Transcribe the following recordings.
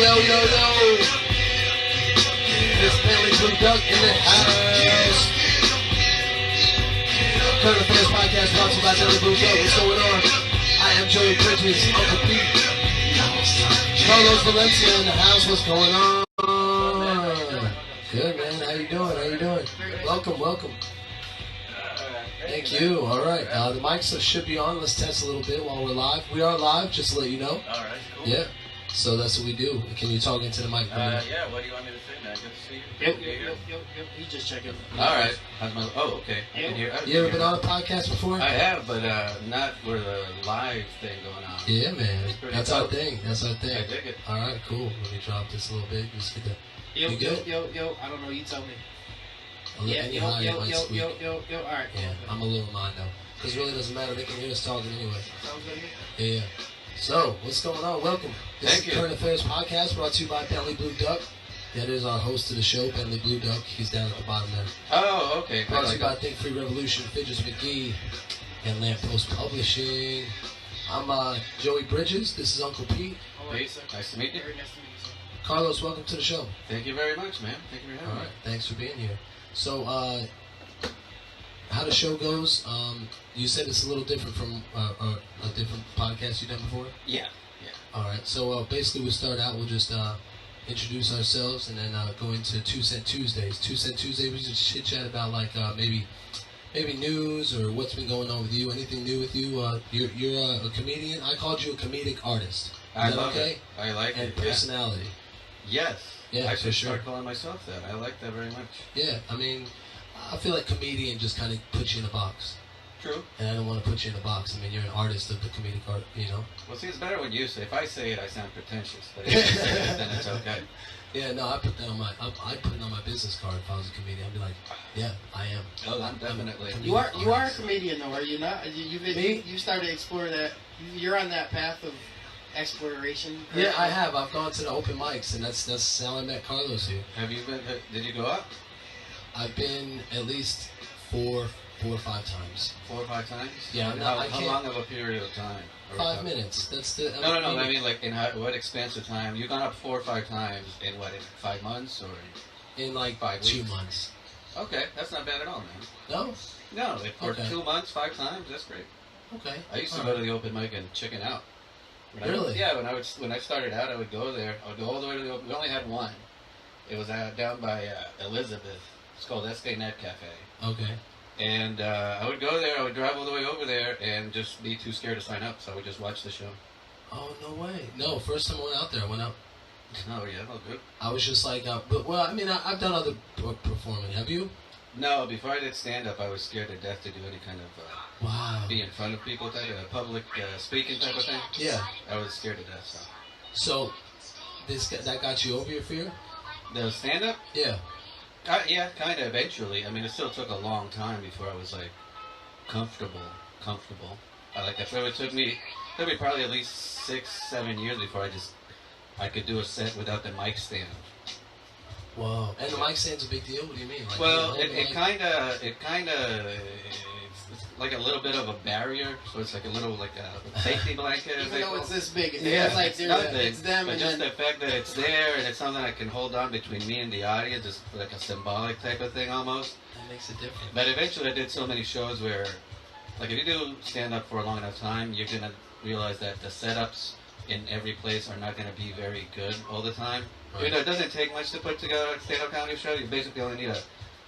yo. This Bentley Blue Duck in the house. Current Affairs Podcast brought to you by Bentley Blue Duck. What's going on? I am Joey Bridges, Uncle Pete. Carlos Valencia in the house. What's going on? Good, man. How you doing? Welcome. Thank you. All right. The mics should be on. Let's test a little bit while we're live. We are live, just to let you know. All right, cool. Yeah. So that's what we do. Can you talk into the mic? Yeah. What do you want me to say, man? Good to see you. Yep. He's just checking. All right. Okay. I can hear. You ever been on a podcast before? I have, but not with a live thing going on. Yeah, man. That's dope. our thing. I dig it. All right, cool. Let me drop this a little bit. Just get the. You good? Yo. I don't know. You tell me. Yeah, yo. All right. Yeah, I'm a little mind though, because it really doesn't matter. They can hear us talking anyway. Sounds good. Yeah. So, what's going on? Welcome. This is Current Affairs Podcast brought to you by Bentley Blue Duck. That is our host of the show, Bentley Blue Duck. He's down at the bottom there. Oh, okay. Brought to you by Think Free Revolution, Fidgets McGee, and Lamppost Publishing. I'm Joey Bridges. This is Uncle Pete. Peace. Nice to meet you. Very nice to meet you, sir. Carlos, welcome to the show. Thank you very much, man. Thank you for having me. All right. Thanks for being here. So, how the show goes, you said it's a little different from a different podcast you've done before? Yeah. All right. So, basically, we'll start out, we'll just introduce ourselves and then go into 2 Cent Tuesdays. 2 Cent Tuesday, we just chit-chat about, like, maybe news or what's been going on with you, anything new with you. You're a comedian. I called you a comedic artist. Is that love okay? it. I like and it. Personality. Yes. Yeah, I should for sure. start calling myself that. I like that very much. Yeah, I mean, I feel like comedian just kind of puts you in a box. True. And I don't want to put you in a box. I mean, you're an artist of the comedic art, you know? Well, see, it's better when you say. If I say it, I sound pretentious. But if you say it, then it's okay. Yeah, no, I put that on I'd put it on my business card if I was a comedian. I'd be like, yeah, I am. Oh, I'm definitely. You are a comedian, though, are you not? You started to explore that. You're on that path of exploration. Yeah, I have. I've gone to the open mics, and that's how I met Carlos here. Have you been? Did you go up? I've been at least four or five times. 4 or 5 times? Yeah, How long of a period of time? 5 minutes. That's the. No. I mean, like, what expanse of time? You've gone up 4 or 5 times in what? In 5 months or? In like 5 weeks? 2 months. Okay, that's not bad at all, man. No. No, for 2 months, 5 times, that's great. Okay. I used to go to the open mic and chicken out. Really? When I started out, I would go there. I would go all the way to the open. We only had one. It was down by Elizabeth. It's called SK Net Cafe. Okay. And I would go there. I would drive all the way over there and just be too scared to sign up. So I would just watch the show. Oh, no way. No, first time I went out there, I went out. Oh, yeah, well, good. I was just like, I've done other performing. Have you? No, before I did stand-up, I was scared to death to do any kind of be in front of people type of public speaking type of thing. Yeah. I was scared to death. So that got you over your fear? The stand-up? Yeah. Yeah, kind of. Eventually, I mean, it still took a long time before I was like comfortable. Like that. So it took me probably at least 6-7 years before I could do a set without the mic stand. Wow. And the mic stand's a big deal? What do you mean? Like, well, it kind of it's like a little bit of a barrier, so it's like a little like a safety blanket. Even though it's this big, yeah, it's like it's them, but and just then the fact that it's there and it's something I can hold on between me and the audience, is like a symbolic type of thing almost. That makes a difference. But eventually, I did so many shows where, like, if you do stand up for a long enough time, you're gonna realize that the setups in every place are not gonna be very good all the time. Right. You know, it doesn't take much to put together a stand-up comedy show. You basically only need a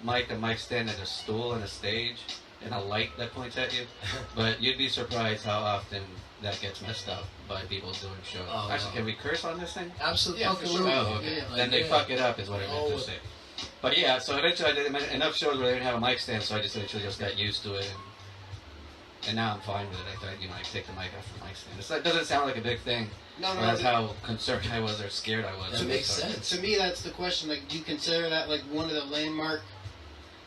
mic stand, and a stool, and a stage, and a light that points at you. But you'd be surprised how often that gets messed up by people doing shows. Oh, Actually, can we curse on this thing? Absolutely. Yeah, for sure. Oh, okay. Yeah. Then they fuck it up, is what I meant to say. But yeah, so eventually I did enough shows where they didn't have a mic stand, so I just eventually just got used to it. And now I'm fine with it. I thought, I take the mic off the mic stand. It doesn't sound like a big thing. No, that's how concerned I was or scared I was. That makes sense. To me, that's the question. Like, do you consider that like one of the landmark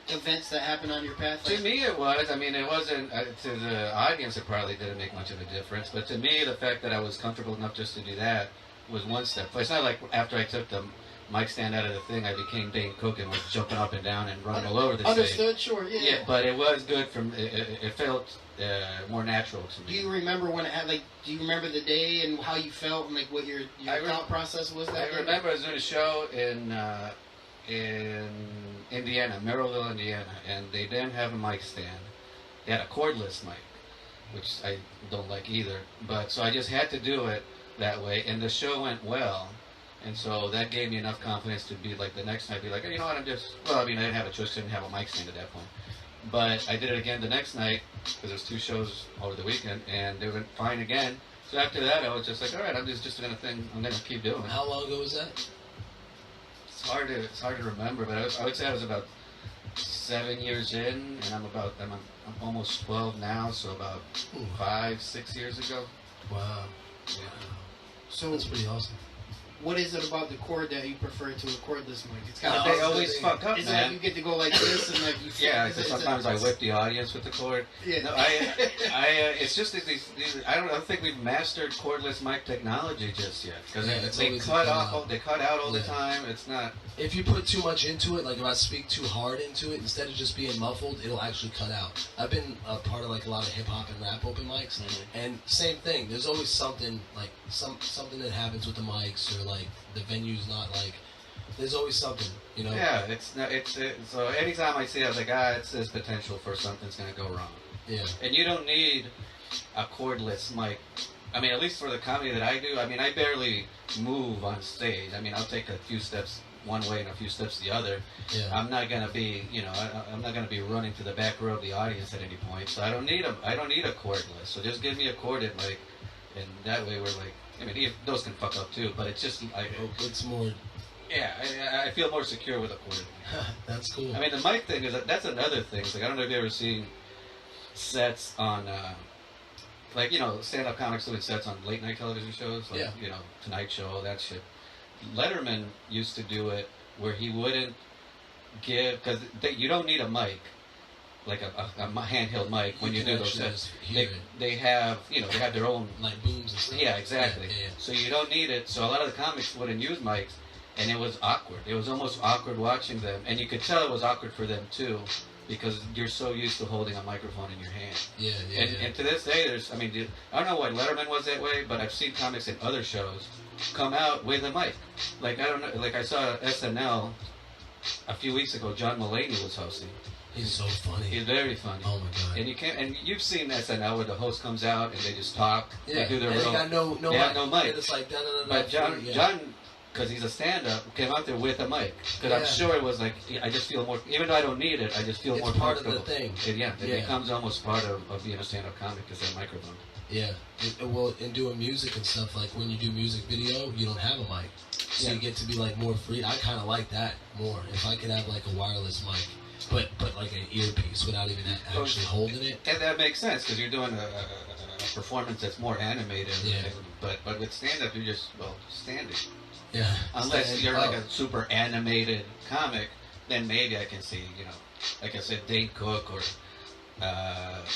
events that happened on your path? To me, it was. I mean, it wasn't. To the audience, it probably didn't make much of a difference. But to me, the fact that I was comfortable enough just to do that was one step. But it's not like after I took the mic stand out of the thing, I became Dane Cook and was jumping up and down and running all over the stage. Understood, sure, yeah. Yeah, but it was good. It felt more natural to me. Do you remember when it had, like, do you remember the day and how you felt and, like, what your thought process was that day? I remember I was doing a show in Indiana, Merrillville, Indiana, and they didn't have a mic stand. They had a cordless mic, which I don't like either. But so I just had to do it that way, and the show went well. And so that gave me enough confidence to be like, the next night, be like, hey, you know what, I didn't have a choice, I didn't have a mic stand at that point. But I did it again the next night, because there's 2 shows over the weekend, and they went fine again. So after that, I was just like, all right, I'm just gonna keep doing it. How long ago was that? It's hard to remember, but I would say I was about 7 years in, and I'm almost 12 now, so about 5-6 years ago. Wow. Yeah. So that's pretty awesome. What is it about the cord that you prefer to record this mic? It's kind They always fuck up, Is it man. like you get to go like this and like you? Yeah, because sometimes I whip the audience with the cord. Yeah. No, it's just that these I don't think we've mastered cordless mic technology just yet, because they cut out all the time. It's not. If you put too much into it, like if I speak too hard into it, instead of just being muffled, it'll actually cut out. I've been a part of like a lot of hip hop and rap open mics, and same thing. There's always something like something that happens with the mics, or like the venue's not like. There's always something, you know. Yeah, so anytime I see it, I was like, there's potential for something's gonna go wrong. Yeah. And you don't need a cordless mic. I mean, at least for the comedy that I do, I mean, I barely move on stage. I mean, I'll take a few steps one way and a few steps the other. Yeah. I'm not gonna be, I'm not gonna be running to the back row of the audience at any point. So I don't need a cordless. So just give me a corded mic, and that way we're like, I mean, those can fuck up too, but it's just it's more. Yeah, I feel more secure with a corded mic. That's cool. I mean, the mic thing that's another thing. It's like, I don't know if you've ever seen sets on, like, stand-up comics doing sets on late-night television shows, like, Tonight Show, all that shit. Letterman used to do it where he wouldn't give, because you don't need a mic, like a handheld mic when you do those sets. They have, they have their own, like booms and stuff. Yeah, exactly. Yeah. So you don't need it. So a lot of the comics wouldn't use mics, and it was awkward. It was almost awkward watching them, and you could tell it was awkward for them too, because you're so used to holding a microphone in your hand. Yeah. And to this day, I don't know why Letterman was that way, but I've seen comics in other shows come out with a mic. Like, I don't know, like I saw SNL a few weeks ago. John Mulaney was hosting. He's so funny. He's very funny. Oh my god! And you've seen SNL where the host comes out and they just talk. Yeah. They do their and little. They got no they mic. have no mic. It's like But John, because he's a stand-up, came out there with a mic. Because I'm sure it was like, I just feel more. Even though I don't need it, I just feel more comfortable. It's part of the thing. It becomes almost part of being a stand-up comic, is that microphone. Yeah. Well, in doing music and stuff, like when you do music video, you don't have a mic, so you get to be like more free. I kind of like that more. If I could have like a wireless mic. But like an earpiece without even actually holding it. And that makes sense, because you're doing a performance that's more animated. Yeah. But with stand-up, you're just, standing. Yeah. Unless you're like a super animated comic, then maybe I can see, like I said, Dane Cook or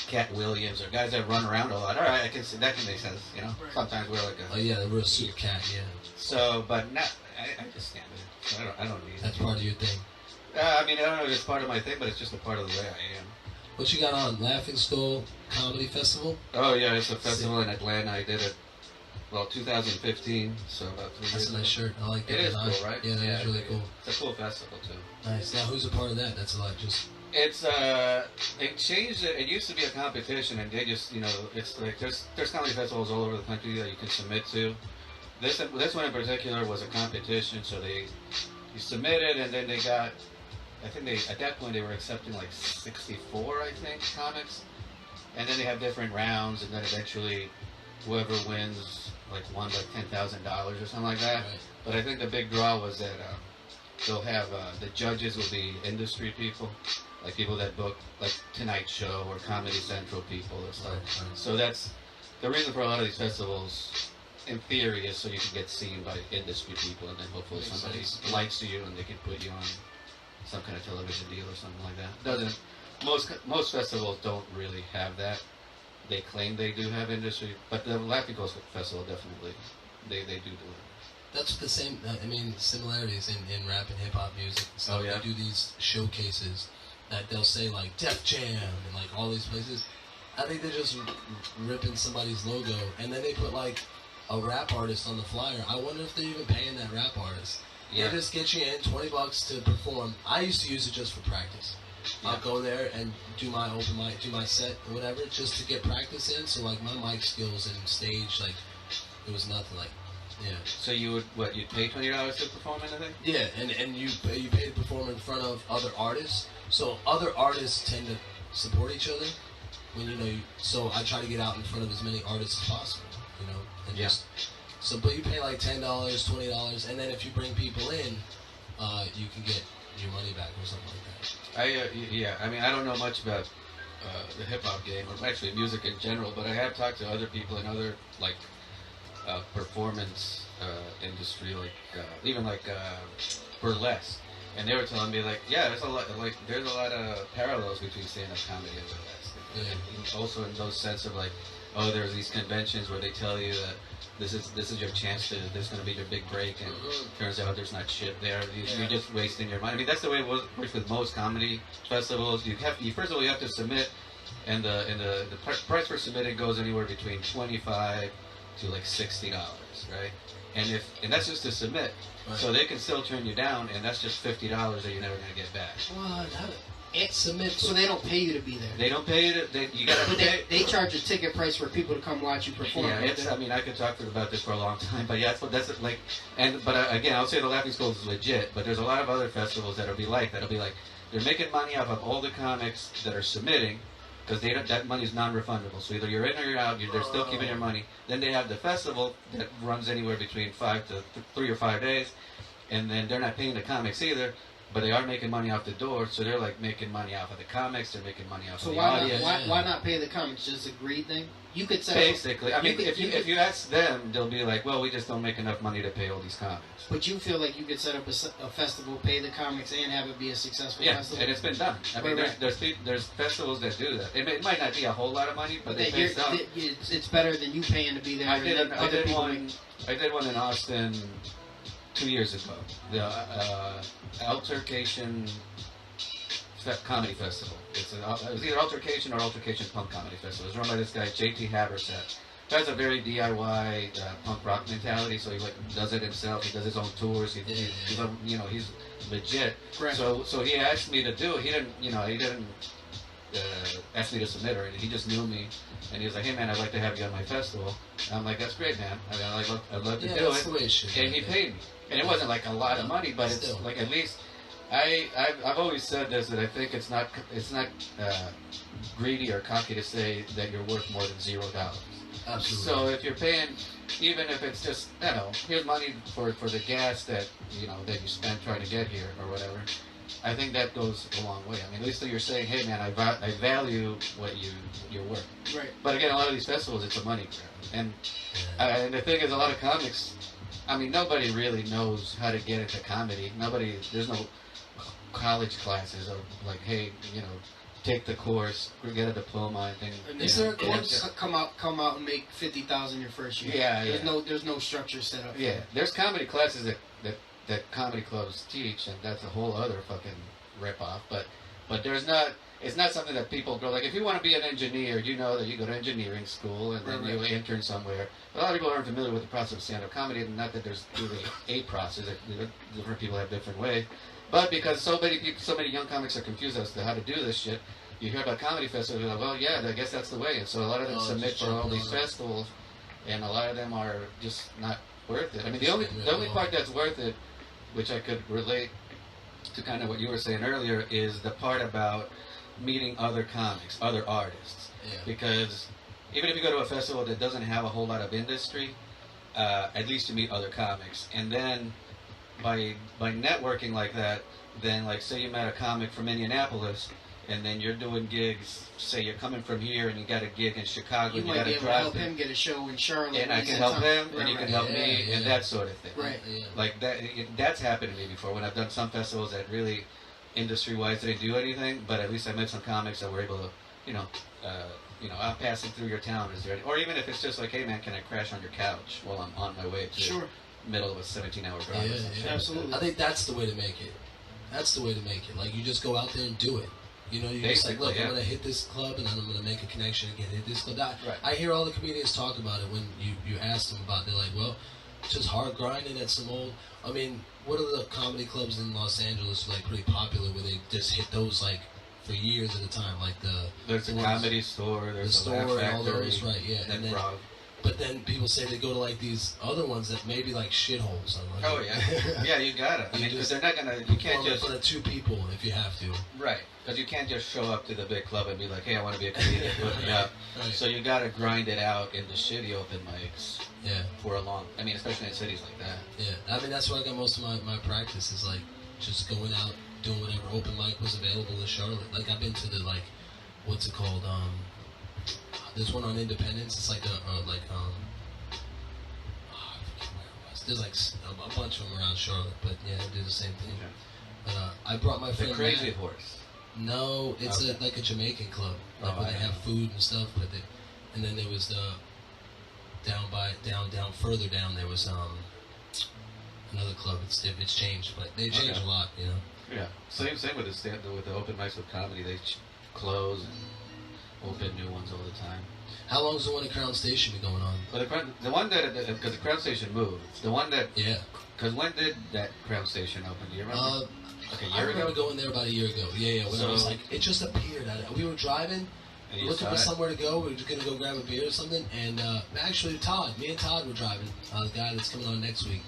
Cat Williams, or guys that run around a lot. All right, I can see, that can make sense, Sometimes we're like a... Oh yeah, the real super cat, yeah. So, but not, I just stand there. So I don't need That's part of your thing. I mean, I don't know if it's part of my thing, but it's just a part of the way I am. What you got on? Laughing Skull Comedy Festival? Oh, yeah, it's a festival in Atlanta. I did it, 2015, so about 3 years That's a nice shirt. I like that. It is cool, right? Yeah, that's really cool. It's a cool festival, too. Nice. Now, who's a part of that? That's a lot, just... It's, it changed, it used to be a competition, and they just, it's like, there's comedy festivals all over the country that you can submit to. This one in particular was a competition, so you submitted, and then they got... I think at that point they were accepting like 64, I think, comics. And then they have different rounds, and then eventually whoever wins won $10,000 or something like that. Right. But I think the big draw was that they'll have, the judges will be industry people, like people that book like Tonight Show or Comedy Central people or stuff. Right. So that's the reason for a lot of these festivals, in theory, is so you can get seen by industry people, and then hopefully somebody likes you and they can put you on some kind of television deal or something like that. Most festivals don't really have that. They claim they do have industry, but the Laughing Ghost Festival definitely they do it. That's the same. I mean, similarities in rap and hip hop music. So Oh, yeah? they do these showcases that they'll say like Def Jam and like all these places. I think they're just ripping somebody's logo, and then they put like a rap artist on the flyer. I wonder if they're even paying that rap artist. Yeah. They just get you in $20 to perform. I used to use it just for practice. I'll go there and do my open mic, do my set or whatever, just to get practice in. So like my mic skills and stage, like it was nothing. Like, yeah. So you would you'd pay $20 to perform anything? Yeah, and you pay to perform in front of other artists. So other artists tend to support each other. When so I try to get out in front of as many artists as possible. And just so. But you pay like $10, $20, and then if you bring people in, you can get your money back or something like that. Yeah. I mean, I don't know much about the hip hop game, or actually music in general, but I have talked to other people in other like performance industry, like even like burlesque, and they were telling me like, yeah, there's a lot of parallels between stand-up comedy and burlesque, and also in those sense of like, oh, there's these conventions where they tell you that this is your chance to, this is going to be your big break, and turns out there's not shit there. You're just wasting your money. I mean, that's the way it works with most comedy festivals. First of all, you have to submit, and the price for submitting goes anywhere between $25 to like $60, right? And that's just to submit. Right. So they can still turn you down, and that's just $50 that you're never going to get back. What? Submit. So they don't pay you to be there. They don't pay you you gotta but pay. They charge a ticket price for people to come watch you perform. Yeah, I mean, I could talk about this for a long time, but yeah, that's like, but again, I'll say the Laughing Skulls is legit, but there's a lot of other festivals that'll be like they're making money off of all the comics that are submitting, because that money is non-refundable. So either you're in or you're out. They're still keeping your money. Then they have the festival that runs anywhere between 3 or 5 days, and then they're not paying the comics either. But they are making money off the door, so they're like making money off of the comics. They're making money off of the audience. Why not pay the comics? Just a greed thing. You could say basically. I mean, if you ask them, they'll be like, "Well, we just don't make enough money to pay all these comics." But you feel like you could set up a festival, pay the comics, and have it be a successful festival. Yeah, and it's been done. I mean, there's festivals that do that. It might not be a whole lot of money, but they pay some. It's better than you paying to be there. I did one in Austin 2 years ago. The Altercation Comedy Festival. It was either Altercation or Altercation Punk Comedy Festival. It was run by this guy, JT Haversack. He has a very DIY punk rock mentality, so he like does it himself. He does his own tours. He's legit. Right. So he asked me to do it. He didn't ask me to submit or anything. He just knew me, and he was like, "Hey man, I'd like to have you on my festival." And I'm like, "That's great, man. I'd love to do it." And he paid me. And it wasn't like a lot of money, but it's like at least I've always said this, that I think it's not greedy or cocky to say that you're worth more than $0. Absolutely. So if you're paying, even if it's just here's money for the gas that that you spent trying to get here or whatever, I think that goes a long way. I mean, at least you're saying, hey man, I value what you're worth. Right. But again, a lot of these festivals, it's a money grab, and the thing is, a lot of comics. I mean, nobody really knows how to get into comedy. There's no college classes of like, hey, take the course, get a diploma, and thing. Is there a course? Come out and make $50,000 your first year. Yeah, There's no structure set up. Yeah, there's comedy classes that comedy clubs teach, and that's a whole other fucking ripoff. But there's not. It's not something that people go like. If you want to be an engineer, you know that you go to engineering school and then you intern somewhere. But a lot of people aren't familiar with the process of stand-up comedy, and not that there's really a process. Different people have different ways. But because so many young comics are confused as to how to do this shit, you hear about comedy festivals, you're like, well, yeah, I guess that's the way. And so a lot of them submit for all these festivals, and a lot of them are just not worth it. I mean, the only part that's worth it, which I could relate to kind of what you were saying earlier, is the part about meeting other comics, other artists. Yeah. Because even if you go to a festival that doesn't have a whole lot of industry, at least you meet other comics. And then by networking like that, then like say you met a comic from Indianapolis, and then you're doing gigs. Say you're coming from here and you got a gig in Chicago. You might be able to help him get a show in Charlotte. And I can help him, and you can help me, and that sort of thing. Right. Yeah. Like that. That's happened to me before when I've done some festivals that really, industry-wise, didn't do anything, but at least I met some comics that were able to, I'm passing through your town. Is there, or even if it's just like, hey man, can I crash on your couch while I'm on my way to, Sure. middle of a 17-hour drive. Yeah, or some shit. absolutely. I think that's the way to make it. That's the way to make it. Like, you just go out there and do it. You know, you're just like, Basically, look, yeah. I'm going to hit this club, and then I'm going to make a connection again. Hit this club. Right. I hear all the comedians talk about it when you ask them about it. They're like, well, it's just hard grinding at some old... I mean, what are the comedy clubs in Los Angeles, like, pretty popular where they just hit those, like, for years at a time? Like, There's the a ones- Comedy Store, the there's a store Laugh and Factory, all those, right, yeah. and then, Rob. but then people say they go to, like, these other ones that may be like shitholes. Like, Oh, yeah. Yeah, you gotta. I You mean, because just- they're not gonna... You can't Well, just... for the two people, if you have to. Right. Because you can't just show up to the big club and be like, hey, I want to be a comedian, put me up. Right. So you gotta grind it out in the shitty open mics Yeah. for a long... I mean, especially in cities like that. Yeah, I mean, that's where I got most of my practice is, like, just going out, doing whatever open mic was available in Charlotte. Like, I've been to the, like, what's it called? There's one on Independence. It's like I forget where it was. There's, like, a bunch of them around Charlotte, but, yeah, they do the same thing. Okay. But I brought my friend The Crazy Matt. Horse. No, it's Okay. like a Jamaican club, like Oh, where I they don't have food and stuff. But and then there was down further down there was another club. It's changed, but they changed Okay. a lot, you know. Yeah. Same with the open mics with comedy. They close and open new ones all the time. How long has the one at Crown Station been going on? But the one that... Because the Crown Station moved. The one that... Yeah, Because when did that Crown Station open? Do you remember? Like a I year remember ago? going there about a year ago. Yeah. When I was So- like, it just appeared. We were driving, And you looking saw for it? somewhere to go. We were just gonna go grab a beer or something. And actually, me and Todd were driving. The guy that's coming on next week.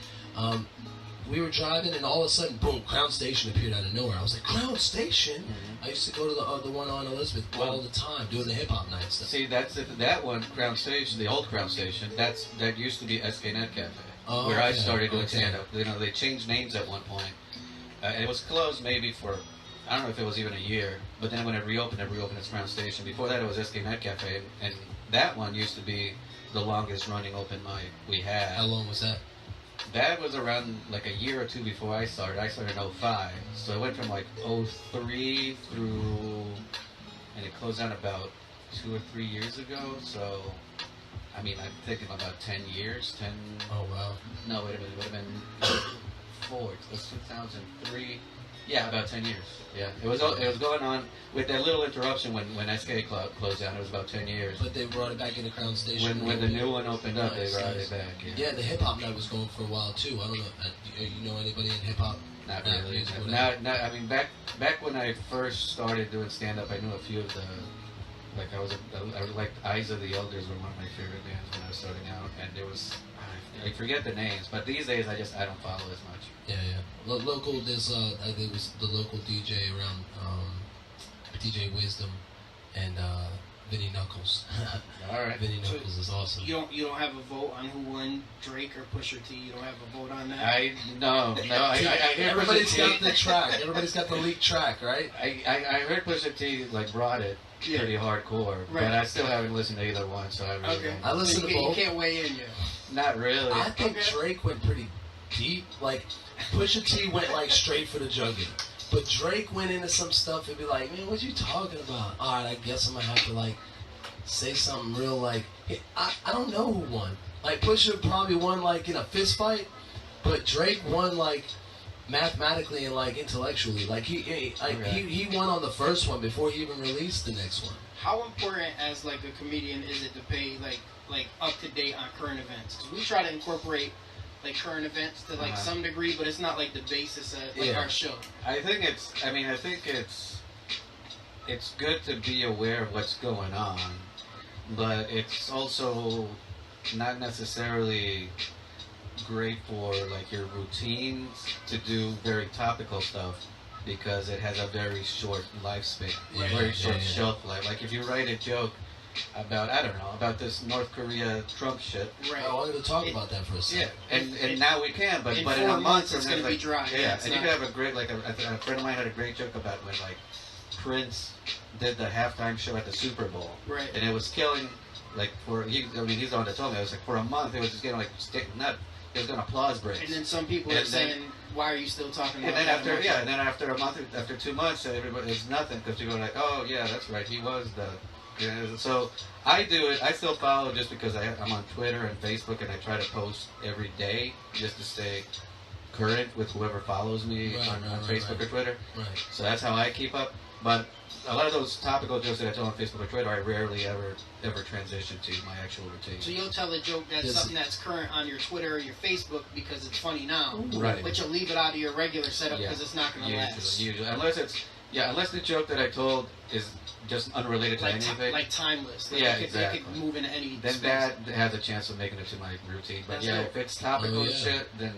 We were driving, and all of a sudden, boom! Crown Station appeared out of nowhere. I was like, Crown Station? Mhm. I used to go to the one on Elizabeth all the time, doing the hip hop night stuff. See, that one, Crown Station, the old Crown Station, that used to be SKNet Cafe, Oh, where I okay, started doing okay. stand-up. You know, they changed names at one point. And it was closed maybe for, I don't know if it was even a year, but then when it reopened as Crown Station. Before that, it was SKNet Cafe, and that one used to be the longest running open mic we had. How long was that? That was around like a year or two before I started. I started in 05. So it went from like 03 through, and it closed down about 2 or 3 years ago. So, I mean, I'm thinking about 10 years. Oh wow. No, wait a minute. It would have been 4. It was 2003. Yeah, about 10 years. Yeah. It was going on with that little interruption when SK Club closed down. It was about 10 years. But they brought it back into Crown Station. When the new one opened up, Nice, they brought nice. it back. Yeah, the hip hop night was going for a while too. I don't know. You know anybody in hip hop? Not Rap really. music, whatever. Not. I mean, back when I first started doing stand up, I knew a few of the. Like I liked Eyes of the Elders were one of my favorite bands when I was starting out, and there was I forget the names, but these days I don't follow as much. Yeah. Local, there's I think it was the local DJ around DJ Wisdom and Vinny Knuckles. All right. Vinny Knuckles is awesome. You don't have a vote on who won, Drake or Pusha T. You don't have a vote on that. No. I hear Everybody's Pusha got T. the track. Everybody's got the leaked track, right? I heard Pusha T like brought it Yeah. pretty hardcore, Right. but I still haven't listened to either one, so I really Okay. don't I know. listen So to you both. can't weigh in yet. Not really. I think Okay. Drake went pretty deep. Like, Pusha T went like straight for the jugular. But Drake went into some stuff and be like, man, what you talking about? All right, I guess I'm going to have to, like, say something real, like, hey, I don't know who won. Like, Pusha probably won, like, in a fist fight, but Drake won, like, mathematically and, like, intellectually. Like, he won on the first one before he even released the next one. How important as like a comedian is it to pay like up to date on current events? 'Cause we try to incorporate like current events to like some degree, but it's not like the basis of like Yeah. our show. I think it's good to be aware of what's going on, but it's also not necessarily great for like your routines to do very topical stuff because it has a very short lifespan, Yeah, very short yeah. shelf life. Like if you write a joke about, I don't know, about this North Korea Trump shit. Right. I wanted to talk about that for a Yeah, second. and now we can, but in in 4 a month months from it's now, gonna be like, dry. Yeah, it's and you not- could have a great, like a friend of mine had a great joke about when like Prince did the halftime show at the Super Bowl, Right. and it was killing. Like he's the one that told me. It was like for a month, it was just getting like nut. It was going applause breaks. And then some people And are then- saying, "Why are you still talking And about then that?" after a month, after 2 months, everybody it's nothing because people are like, oh yeah, that's right, he was the Yeah, so I do it. I still follow just because I'm on Twitter and Facebook, and I try to post every day just to stay current with whoever follows me on Facebook or Twitter. Right. So that's how I keep up. But a lot of those topical jokes that I tell on Facebook or Twitter, I rarely ever transition to my actual routine. So you'll tell a joke that's something that's current on your Twitter or your Facebook because it's funny now, right? But you'll leave it out of your regular setup because it's not going to last. Usually, unless the joke that I told is just unrelated to anything, like timeless. Like exactly. It could move into any. Then that has a chance of making it to my routine. But if it's topical shit, then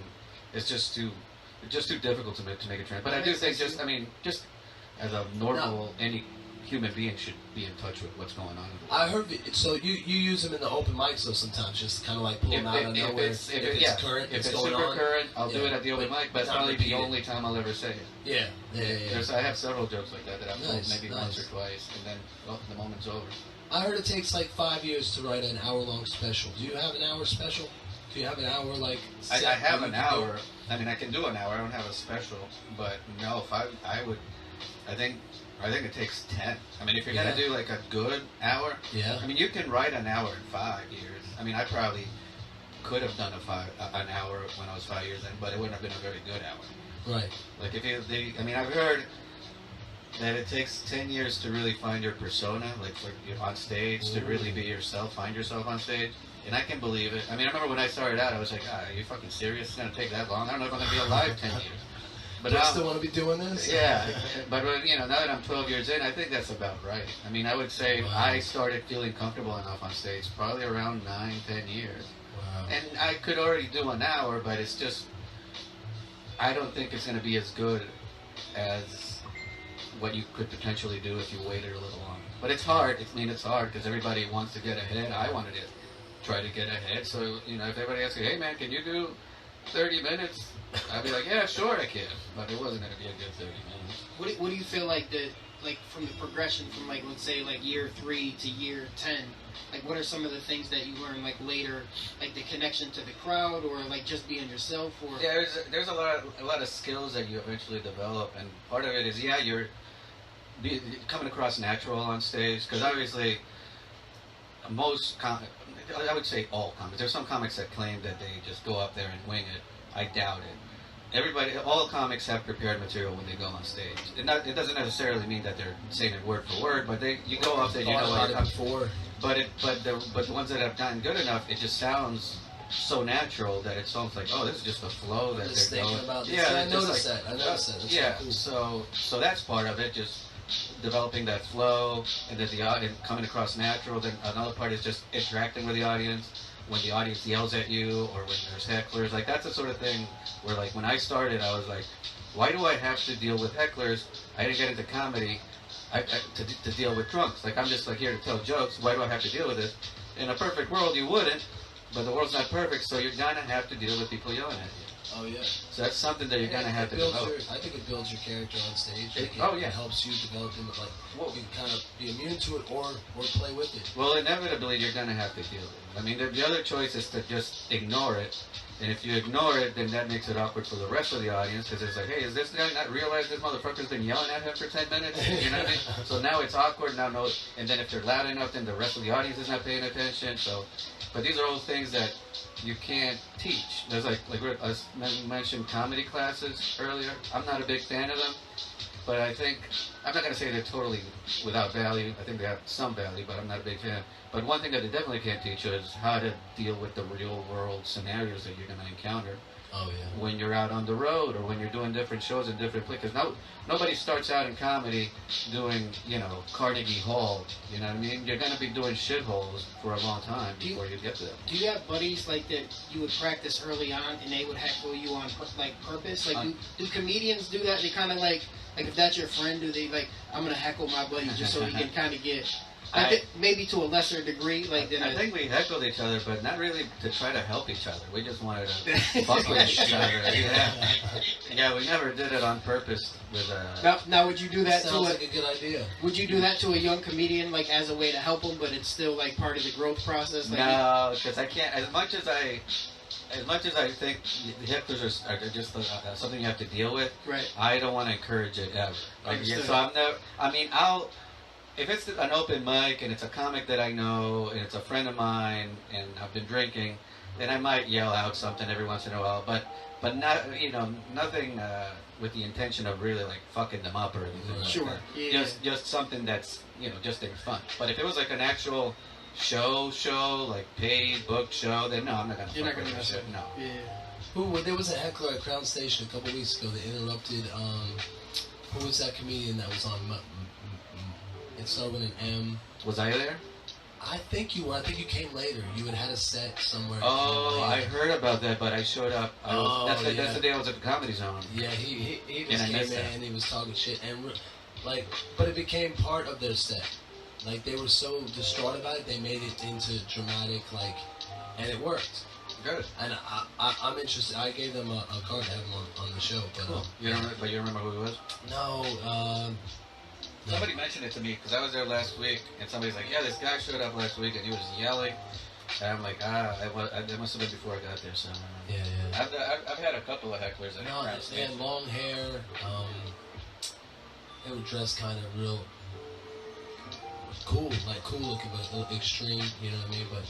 it's just too difficult to make a trend. But I do think just as a normal any human being should be in touch with what's going on. I heard so you use them in the open mics though sometimes, just kind of like pull them out of nowhere. If it's current, if it's going super on. current, I'll do it at the open mic. But it's probably the only time I'll ever say it. Yeah. I have several jokes like that I've told maybe once or twice, and then the moment's over. I heard it takes like 5 years to write an hour-long special. Do you have an hour special? Do you have an hour like? I have an hour. I mean, I can do an hour. I don't have a special, but no, I think it takes 10. I mean, if you're gonna do like a good hour, I mean, you can write an hour in 5 years. I mean, I probably could have done an hour when I was 5 years in, but it wouldn't have been a very good hour. Right. Like I mean, I've heard that it takes 10 years to really find your persona, like for you're on stage, to really be yourself, find yourself on stage. And I can believe it. I mean, I remember when I started out, I was like, are you fucking serious? It's gonna take that long? I don't know if I'm gonna be alive 10 years. But I still want to be doing this? Yeah, but now that I'm 12 years in, I think that's about right. I mean, I would say I started feeling comfortable enough on stage probably around 9, 10 years. Wow. And I could already do an hour, but it's just, I don't think it's going to be as good as what you could potentially do if you waited a little longer. But it's hard. It's hard because everybody wants to get ahead. I wanted to try to get ahead. So, if everybody asks you, hey man, can you do 30 minutes? I'd be like, yeah, sure I can, but it wasn't going to be a good 30 minutes. What do you feel like from the progression from like, let's say like year 3 to year 10, like what are some of the things that you learn like later, like the connection to the crowd or like just being yourself? Or there's a lot of skills that you eventually develop, and part of it is you're coming across natural on stage, because obviously I would say all comics. There's some comics that claim that they just go up there and wing it. I doubt it. All comics have prepared material when they go on stage. It doesn't necessarily mean that they're saying it word for word, but you go up there, you know what you're before. But the ones that have gotten good enough, it just sounds so natural that it sounds like, oh, this is just the flow that they're going. About this. I noticed that. That's cool. So that's part of it, just developing that flow, and then the audience coming across natural. Then another part is just interacting with the audience. When the audience yells at you, or when there's hecklers, like that's the sort of thing where, like, when I started, I was like, why do I have to deal with hecklers? I didn't get into comedy to deal with drunks. Like, I'm just like here to tell jokes. Why do I have to deal with this? In a perfect world, you wouldn't, but the world's not perfect, so you're gonna have to deal with people yelling at you. Oh yeah. So that's something that you're gonna have to develop. I think it builds your character on stage. It helps you develop into you can kind of be immune to it or play with it. Well, inevitably you're gonna have to deal with it. I mean, the other choice is to just ignore it, and if you ignore it, then that makes it awkward for the rest of the audience, because it's like, hey, is this guy not realize this motherfucker's been yelling at him for 10 minutes? You know what I mean? So now it's awkward. And then if they're loud enough, then the rest of the audience is not paying attention. So, but these are all things that you can't teach. There's like I mentioned comedy classes earlier. I'm not a big fan of them, but I think, I'm not going to say they're totally without value. I think they have some value, but I'm not a big fan. But one thing that they definitely can't teach you is how to deal with the real world scenarios that you're going to encounter. Oh yeah. When you're out on the road, or when you're doing different shows in different places. Nobody starts out in comedy doing, Carnegie Hall. You know what I mean? You're going to be doing shitholes for a long time before you get there. Do you have buddies like that you would practice early on and they would heckle you on purpose? Like, do comedians do that? They kind of like if that's your friend, do they like, I'm going to heckle my buddy just so he can kind of get... maybe to a lesser degree, I think we heckled each other, but not really to try to help each other. We just wanted to fuck with each other. Yeah, we never did it on purpose. Now, would you do that Sounds like a good idea. Would you do that to a young comedian, like as a way to help him, but it's still like part of the growth process? Like, no, because I can't. As much as I think the hecklers are just something you have to deal with. Right. I don't want to encourage it ever. So if it's an open mic and it's a comic that I know and it's a friend of mine and I've been drinking, then I might yell out something every once in a while. But not nothing with the intention of really like fucking them up or anything. Like Sure. that. Yeah. Just something that's just in fun. But if it was like an actual show like paid booked show, then no, I'm not gonna. You're not fuck gonna with mess that shit. with No. Yeah. Who? There was a heckler at Crown Station a couple weeks ago that interrupted. Who was that comedian that was on? It started with an M. Was I there? I think you were. I think you came later. You had a set somewhere. Oh, I heard about that, but I showed up. That's yeah. the day I was at the Comedy Zone. Yeah, he And just I came missed in that. and he was talking shit but it became part of their set. Like they were so distraught about it, they made it into dramatic and it worked. Good. And I'm interested. I gave them a card to have him on the show. But Cool. You don't remember who it was? no. Somebody mentioned it to me because I was there last week, and somebody's like, "Yeah, this guy showed up last week, and he was yelling." And I'm like, that must have been before I got there. So Yeah. I've had a couple of hecklers. No, they had long hair. They were dressed kind of real cool looking, but extreme. You know what I mean? But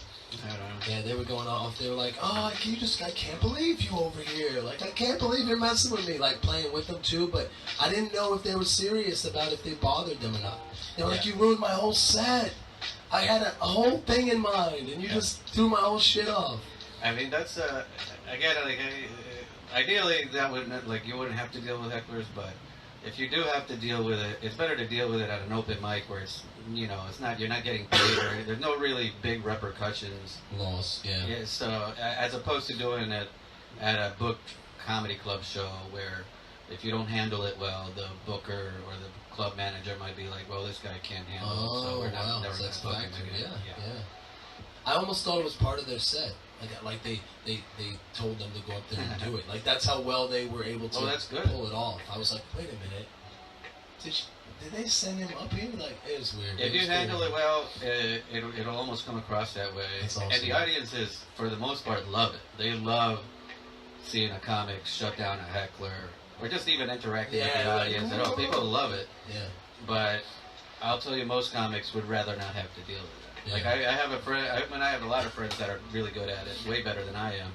I don't know. yeah, they were going off. They were like, "Oh, I can't believe you over here. Like, I can't believe you're messing with me." Like playing with them too, but I didn't know if they were serious about if they bothered them or not. They were like, "You ruined my whole set. I had a whole thing in mind, and you just threw my whole shit off." I mean, that's again, ideally that wouldn't you wouldn't have to deal with hecklers, but if you do have to deal with it, it's better to deal with it at an open mic where it's it's not you're not getting paid or there's no really big repercussions. Loss, yeah. Yeah, so as opposed to doing it at a booked comedy club show where if you don't handle it well, the booker or the club manager might be like, "Well, this guy can't handle it, so we're wow. never So that's gonna book him factor. again." Yeah. I almost thought it was part of their set. Like they told them to go up there and do it. Like that's how well they were able to that's good. pull it off. I was like, wait a minute, did they send him up here? Like it was weird. If you handle it well, it'll almost come across that way. That's awesome. And the audiences, for the most part, love it. They love seeing a comic shut down a heckler or just even interacting with the audience. And people love it. Yeah. But I'll tell you, most comics would rather not have to deal with it. Yeah. Like I have a friend. I have a lot of friends that are really good at it, way better than I am.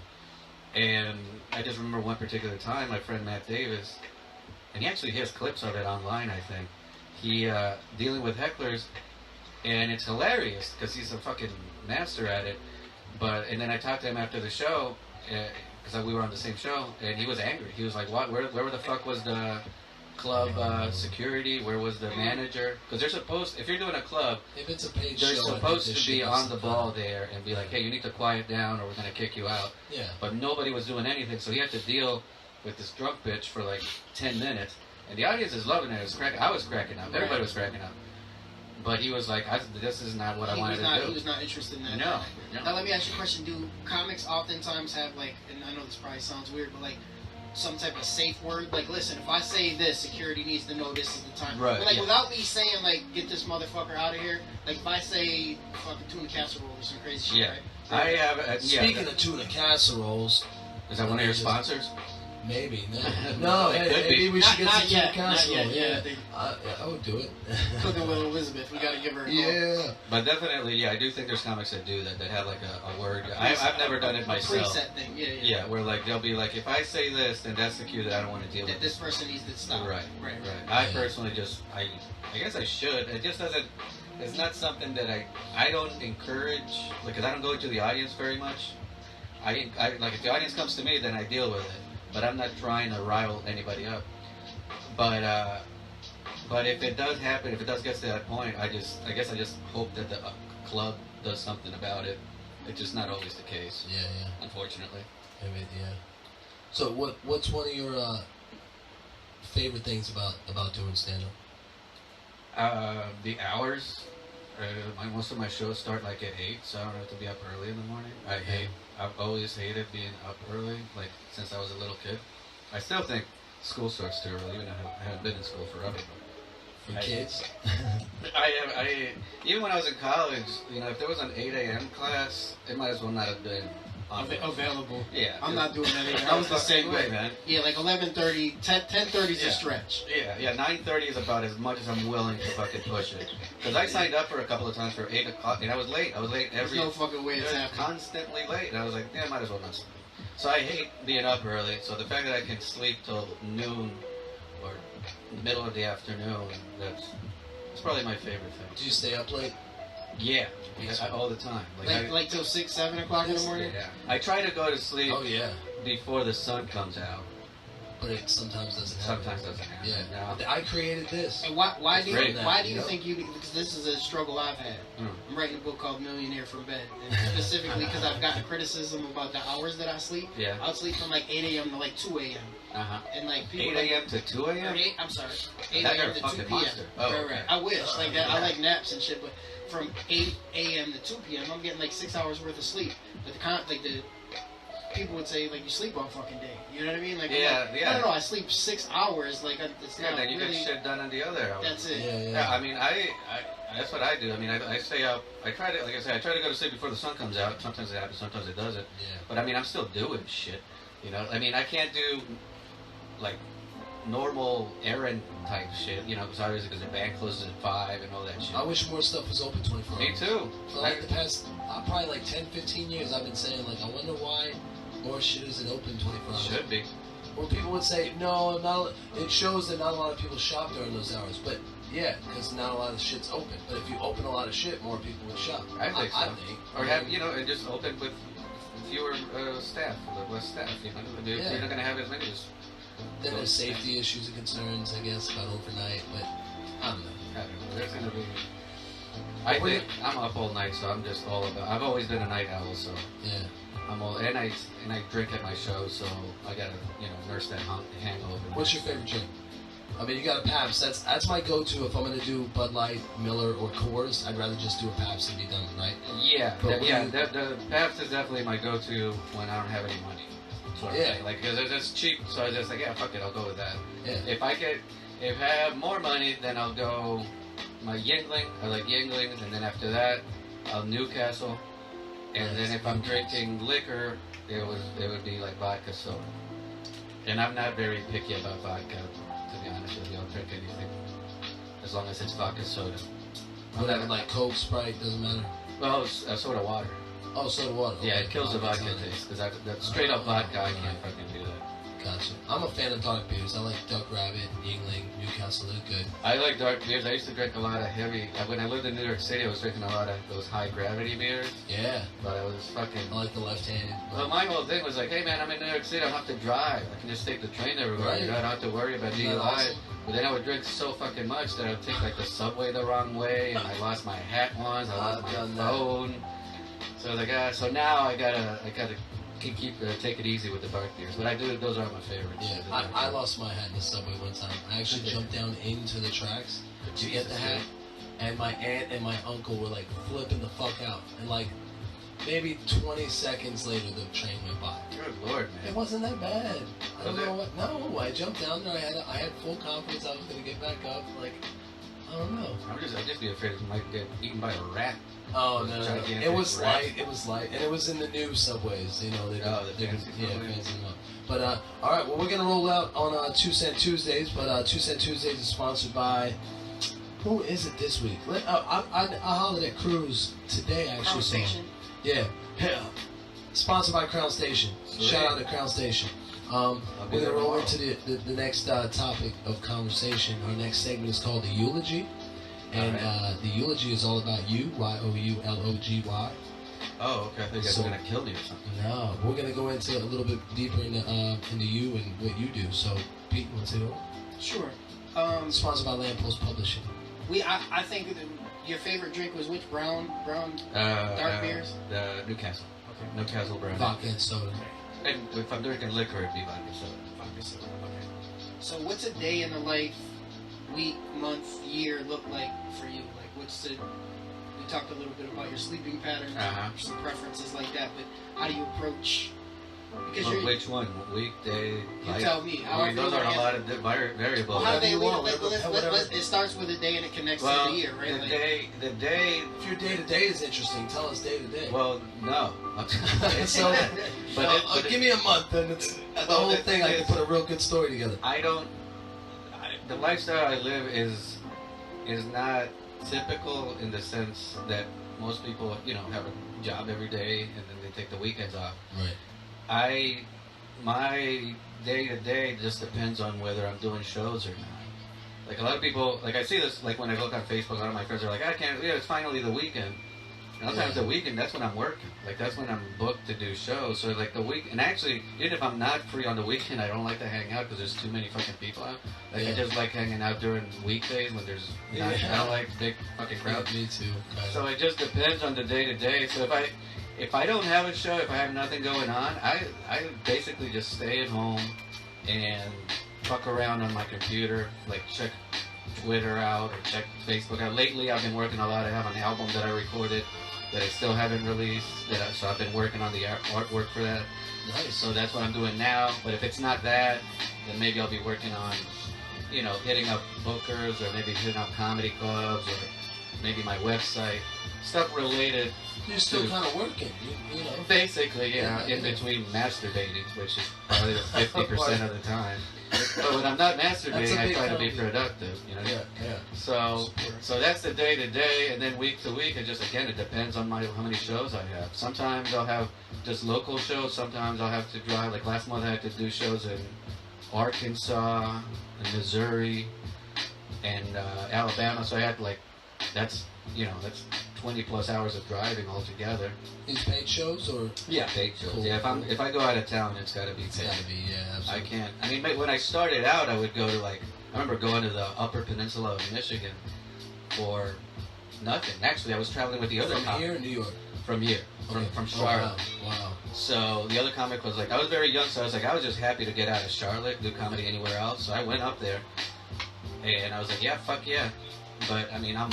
And I just remember one particular time, my friend Matt Davis, and he actually has clips of it online, I think. He dealing with hecklers, and it's hilarious because he's a fucking master at it. And then I talked to him after the show because we were on the same show, and he was angry. He was like, "What? Where the fuck was the club security? Where was the manager? Because they're supposed, if you're doing a club, If it's a paid they're show, supposed to be on the ball there and be like, hey, you need to quiet down or we're going to kick you out. Yeah. But nobody was doing anything, so he had to deal with this drunk bitch for like 10 minutes. And the audience is loving it. I was cracking up. Everybody was cracking up. But he was like, this is not what I wanted to do. He was not interested in that. No. Now let me ask you a question. Do comics oftentimes have and I know this probably sounds weird, but some type of safe word? Like, listen, if I say this, security needs to know this is the time. Right. But without me saying get this motherfucker out of here. Like if I say fucking tuna casserole or some crazy shit, right? I have. Speaking of tuna casseroles, is that one of your sponsors? Maybe. No, It could maybe be. we should get Not some yet, tuna not casserole. yet, Yeah, I would do it. Cooking with Elizabeth, we gotta give her a call. Yeah. But definitely, I do think there's comics that do that have like a word. I've never done it myself. Preset thing, yeah. Yeah, where they'll be like, if I say this, then that's the cue that I don't want to deal with. That this person needs to stop. Right. I personally I guess I should. It just doesn't. It's not something that I don't encourage. Because I don't go to the audience very much. I like if the audience comes to me, then I deal with it. But I'm not trying to rile anybody up. But if it does happen, if it does get to that point, I guess I just hope that the club does something about it. It's just not always the case. Yeah. Unfortunately. I mean, yeah. So what's one of your favorite things about doing stand-up? The hours. Most of my shows start at 8, so I don't have to be up early in the morning. I've always hated being up early, since I was a little kid. I still think school starts too early, even though I haven't been in school forever. For kids? Even when I was in college, if there was an 8 a.m. class, it might as well not have been available. Yeah. I'm not doing that either. I was the same way, man. Yeah, like 11:30, 10:30 is Yeah. a stretch. Yeah. 9:30 is about as much as I'm willing to fucking push it. Because I signed up for a couple of times for 8 o'clock, and I was late. There's no fucking way it's happening. Constantly late, and I was like, yeah, might as well not sleep. So I hate being up early. So the fact that I can sleep till noon or the middle of the afternoon, that's probably my favorite thing. Do you stay up late? Yeah, all the time. Like till 6, 7 o'clock in the morning. Yeah, I try to go to sleep. Oh yeah. Before the sun comes out. But it sometimes doesn't happen. Sometimes doesn't happen. Yeah. No. I created this. And why do you know? think you? Because this is a struggle I've had. I'm writing a book called Millionaire from Bed, and specifically because I've gotten criticism about the hours that I sleep. Yeah. I'll sleep from like 8 a.m. to like 2 a.m. And like people 8 a.m. to 2 a.m. I'm sorry, 8 That a.m. you're a to 2 fucking p.m. monster. Oh, right. okay. I wish like that. I like naps and shit, but from 8 a.m. to 2 p.m. I'm getting like 6 hours worth of sleep. But the people would say like you sleep all fucking day. You know what I mean? Like Yeah. I don't know. I sleep 6 hours. Like it's not then you really. get shit done on the other hours. That's it. Yeah. I mean, I that's what I do. I mean, I stay up. I try to, like I said, I try to go to sleep before the sun comes out. Sometimes it happens, sometimes it doesn't. Yeah. But I mean, I'm still doing shit. You know, I mean, I can't do like normal errand type shit. You know, because obviously because the bank closes at 5 and all that shit. I wish more stuff was open 24 hours. Me too. For like the past, probably like 10, 15 years, I've been saying like, I wonder why more shit isn't open 24 hours. Should be. Or people would say, no, not. It shows that not a lot of people shop during those hours. But yeah, because not a lot of shit's open. But if you open a lot of shit, more people would shop. I think so. I think. Or have and just open with fewer staff, less staff. You know, you're not gonna have as many. Then there's safety issues and concerns, I guess, about overnight. But I don't know. There's gonna be. I think I'm up all night, so I'm just all about. I've always been a night owl, so yeah. I'm all and I drink at my show, so I gotta nurse that hangover. What's your favorite drink? I mean, you got a Pabst. That's my go-to if I'm gonna do Bud Light, Miller, or Coors. I'd rather just do a Pabst and be done, right? Yeah, the Pabst is definitely my go-to when I don't have any money. Sort of thing. Like because it's cheap, so I was just like, yeah, fuck it, I'll go with that. Yeah. If I have more money, then I'll go my Yingling. I like Yingling, and then after that, I'll Newcastle. And then if I'm drinking liquor, it would be like vodka soda. And I'm not very picky about vodka, to be honest with you. I'll drink anything as long as it's vodka soda. Whatever, like Coke, Sprite, doesn't matter. Well, soda water. Oh, soda water. Yeah, Okay. it kills the vodka taste because that straight up vodka I can't fucking do that. Gotcha. I'm a fan of dark beers. I like Duck Rabbit, Yingling, Newcastle. They're good. I like dark beers. I used to drink a lot of heavy. When I lived in New York City, I was drinking a lot of those high gravity beers. Yeah. But I was fucking. I like the left-handed. Well, my whole thing was like, hey man, I'm in New York City. I don't have to drive. I can just take the train everywhere. Right. You know, I don't have to worry about Isn't that DUI. awesome? But then I would drink so fucking much that I would take like the subway the wrong way, and I lost my hat once. I lost my phone. So I was like, so now I gotta take it easy with the dark beers. But I do; those are my favorites. Yeah, I lost my hat in the subway one time. I actually jumped down into the tracks to get the hat, and my aunt and my uncle were like flipping the fuck out. And like maybe 20 seconds later, the train went by. Good lord, man! It wasn't that bad. I don't Was know it? what. No, I jumped down there. I had full confidence I was gonna get back up. Like I don't know. I'd just be afraid it might get eaten by a rat. Oh Those no, gigantic it was rats. light. It was light, and it was in the new subways. You know, the fancy subways. fancy them up. But all right, well, we're gonna roll out on 2 Cent Tuesdays. But 2 Cent Tuesdays is sponsored by. Who is it this week? I hollered at Cruz today actually. Crown Station. Yeah. Sponsored by Crown Station. Sweet. Shout out to Crown Station. We're gonna roll into the next topic of conversation. Our next segment is called the eulogy. And the eulogy is all about you, Y-O-U-L-O-G-Y. Oh, okay. I thought you guys were gonna kill me or something. No, we're gonna go into a little bit deeper into you and what you do. So, Pete, you want to take it over? Sure. Sponsored by Lamppost Publishing. I think that your favorite drink was which brown dark beers? The Newcastle. Okay. Newcastle brown. Vodka and soda. And if I'm drinking liquor, it'd be vodka soda. Vodka soda. Okay. So what's a day in the life, week, month, year look like for you? Like what's the? We talked a little bit about your sleeping patterns, some preferences like that. But how do you approach Because Well, you're, which one? Weekday? you tell me. I mean, those are a lot of variables. Well, how they want, it starts with a day and it connects to the year, right? The day. If your day to day is interesting, tell us day to day. Well, no. So, but give me a month, and it's the whole thing. I can put a real good story together. The lifestyle I live is not typical in the sense that most people, have a job every day and then they take the weekends off. Right. My day to day just depends on whether I'm doing shows or not. Like a lot of people, like I see this, like when I look on Facebook, a lot of my friends are like, I can't, it's finally the weekend. And sometimes the weekend, that's when I'm working. Like that's when I'm booked to do shows. So like the week, and actually, even if I'm not free on the weekend, I don't like to hang out because there's too many fucking people out. Like I just like hanging out during weekdays when there's not, I don't like big fucking crowds. Me too. So it just depends on the day to day. So if I don't have a show, if I have nothing going on, I basically just stay at home and fuck around on my computer, like check Twitter out or check Facebook out. Lately, I've been working a lot. I have an album that I recorded that I still haven't released. So I've been working on the artwork for that. Nice. So that's what I'm doing now. But if it's not that, then maybe I'll be working on, hitting up bookers or maybe hitting up comedy clubs or maybe my website. Stuff related. You're still kind of working, Basically, yeah, in between masturbating, which is probably 50% of the time. But when I'm not masturbating, I try to be productive, Yeah. So that's the day to day, and then week to week, it depends on how many shows I have. Sometimes I'll have just local shows. Sometimes I'll have to drive. Like last month, I had to do shows in Arkansas, and Missouri, and Alabama. So I had that's 20 plus hours of driving altogether. These paid shows or? Yeah, paid shows. Cool. Yeah, if I go out of town, it's got to be paid. It's got to be, yeah, absolutely. I can't. I mean, when I started out, I would go to I remember going to the Upper Peninsula of Michigan for nothing. Actually, I was traveling with the other From comic. here in New York? From here. From Charlotte. Oh, wow. So the other comic was I was very young, so I was just happy to get out of Charlotte, do comedy anywhere else. So I went up there, and I was like, yeah, fuck yeah. But, I mean, I'm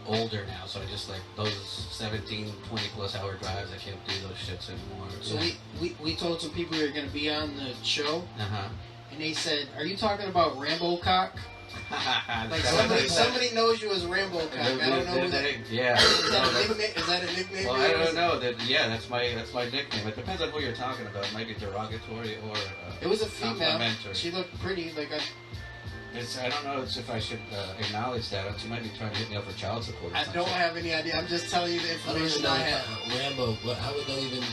older now, so I just those 17, 20 plus hour drives, I can't do those shits anymore. So we told some people we were going to be on the show, and they said, "Are you talking about Rambo Cock?" Somebody knows you as Rambo Cock. I don't know who that. Yeah. Is that a nickname? Well, I don't know. That's my nickname. It depends on who you're talking about. It might be derogatory or it was a female. Complimentary. She looked pretty. I don't know if I should acknowledge that. She might be trying to hit me up for child support. I don't have any idea. I'm just telling you the information I have. Rambo. How would they even?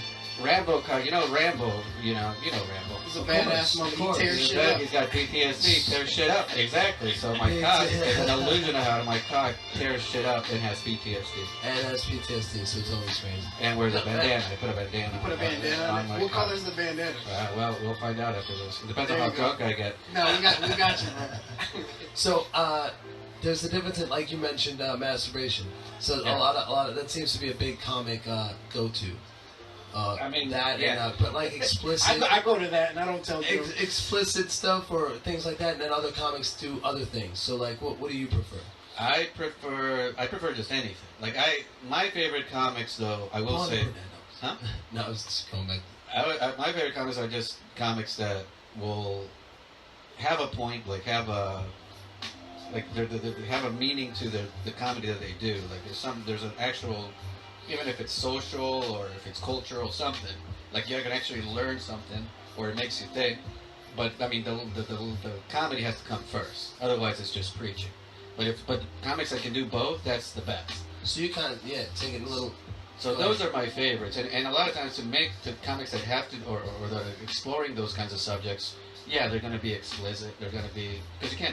Rambo, Rambo. You know Rambo. He's a badass mother. He tears shit up. He's got PTSD. Tears shit up. Exactly. So my cock is an illusion of how my cock tears shit up and has PTSD. And has PTSD, so it's always crazy. And wears a bandana. I put a bandana. You put a bandana on it? What color is the bandana? Well, we'll find out after this. It depends on how drunk I get. No, we got you, bro. So, there's a difference in, like you mentioned, masturbation. So a lot of that seems to be a big comic go-to. I mean that, yeah. But explicit. I go to that and I don't tell you. Explicit stuff or things like that, and then other comics do other things. So what do you prefer? I prefer just anything. My favorite comics though, I will say. Huh? No, I was just going back. My favorite comics are just comics that will have a point, have a meaning to the comedy that they do. There's an actual, even if it's social or if it's cultural, something. You can actually learn something, or it makes you think. But I mean, the comedy has to come first. Otherwise, it's just preaching. But comics that can do both, that's the best. So you kind of take it a little. So those are my favorites, and a lot of times to make the comics that have to or that are exploring those kinds of subjects, they're going to be explicit. They're going to be, because you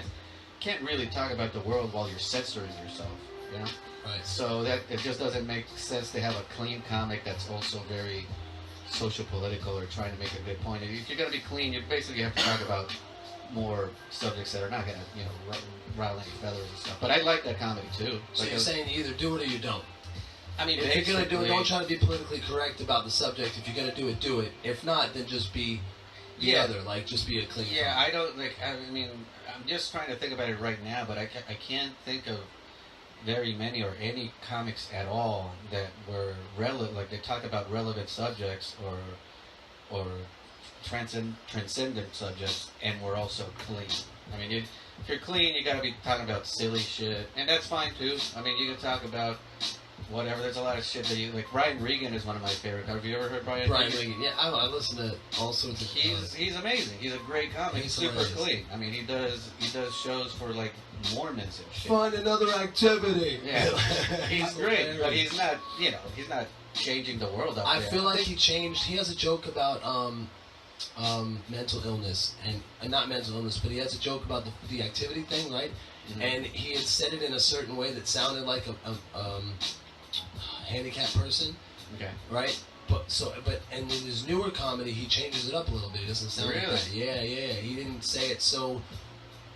can't really talk about the world while you're censoring yourself, Right. So that it just doesn't make sense to have a clean comic that's also very social political or trying to make a good point. If you're going to be clean, you basically have to talk about more subjects that are not going to rile any feathers and stuff. But I like that comedy too. So you're saying you either do it or you don't. I mean, if you're gonna do it, don't try to be politically correct about the subject. If you're gonna do it, do it. If not, then just be the other. Just be a clean. Yeah, I don't I mean, I'm just trying to think about it right now, but I can't think of very many or any comics at all that were relevant. They talk about relevant subjects or transcendent subjects, and we're also clean. I mean, if you're clean, you got to be talking about silly shit, and that's fine too. I mean, you can talk about whatever. There's a lot of shit that you like. Brian Regan is one of my favorite. Have you ever heard Brian Regan? Yeah, I listen to all sorts of. He's amazing. He's a great comic. He's super hilarious. clean. I mean, he does shows for like Mormons and shit. Find another activity. Yeah, he's great, but he's not. He's not changing the world up I there. feel like he changed. He has a joke about mental illness and not mental illness, but he has a joke about the activity thing, right? Mm-hmm. And he had said it in a certain way that sounded like a handicapped person. Okay. Right. But in his newer comedy, he changes it up a little bit. It doesn't sound like that. Yeah. He didn't say it so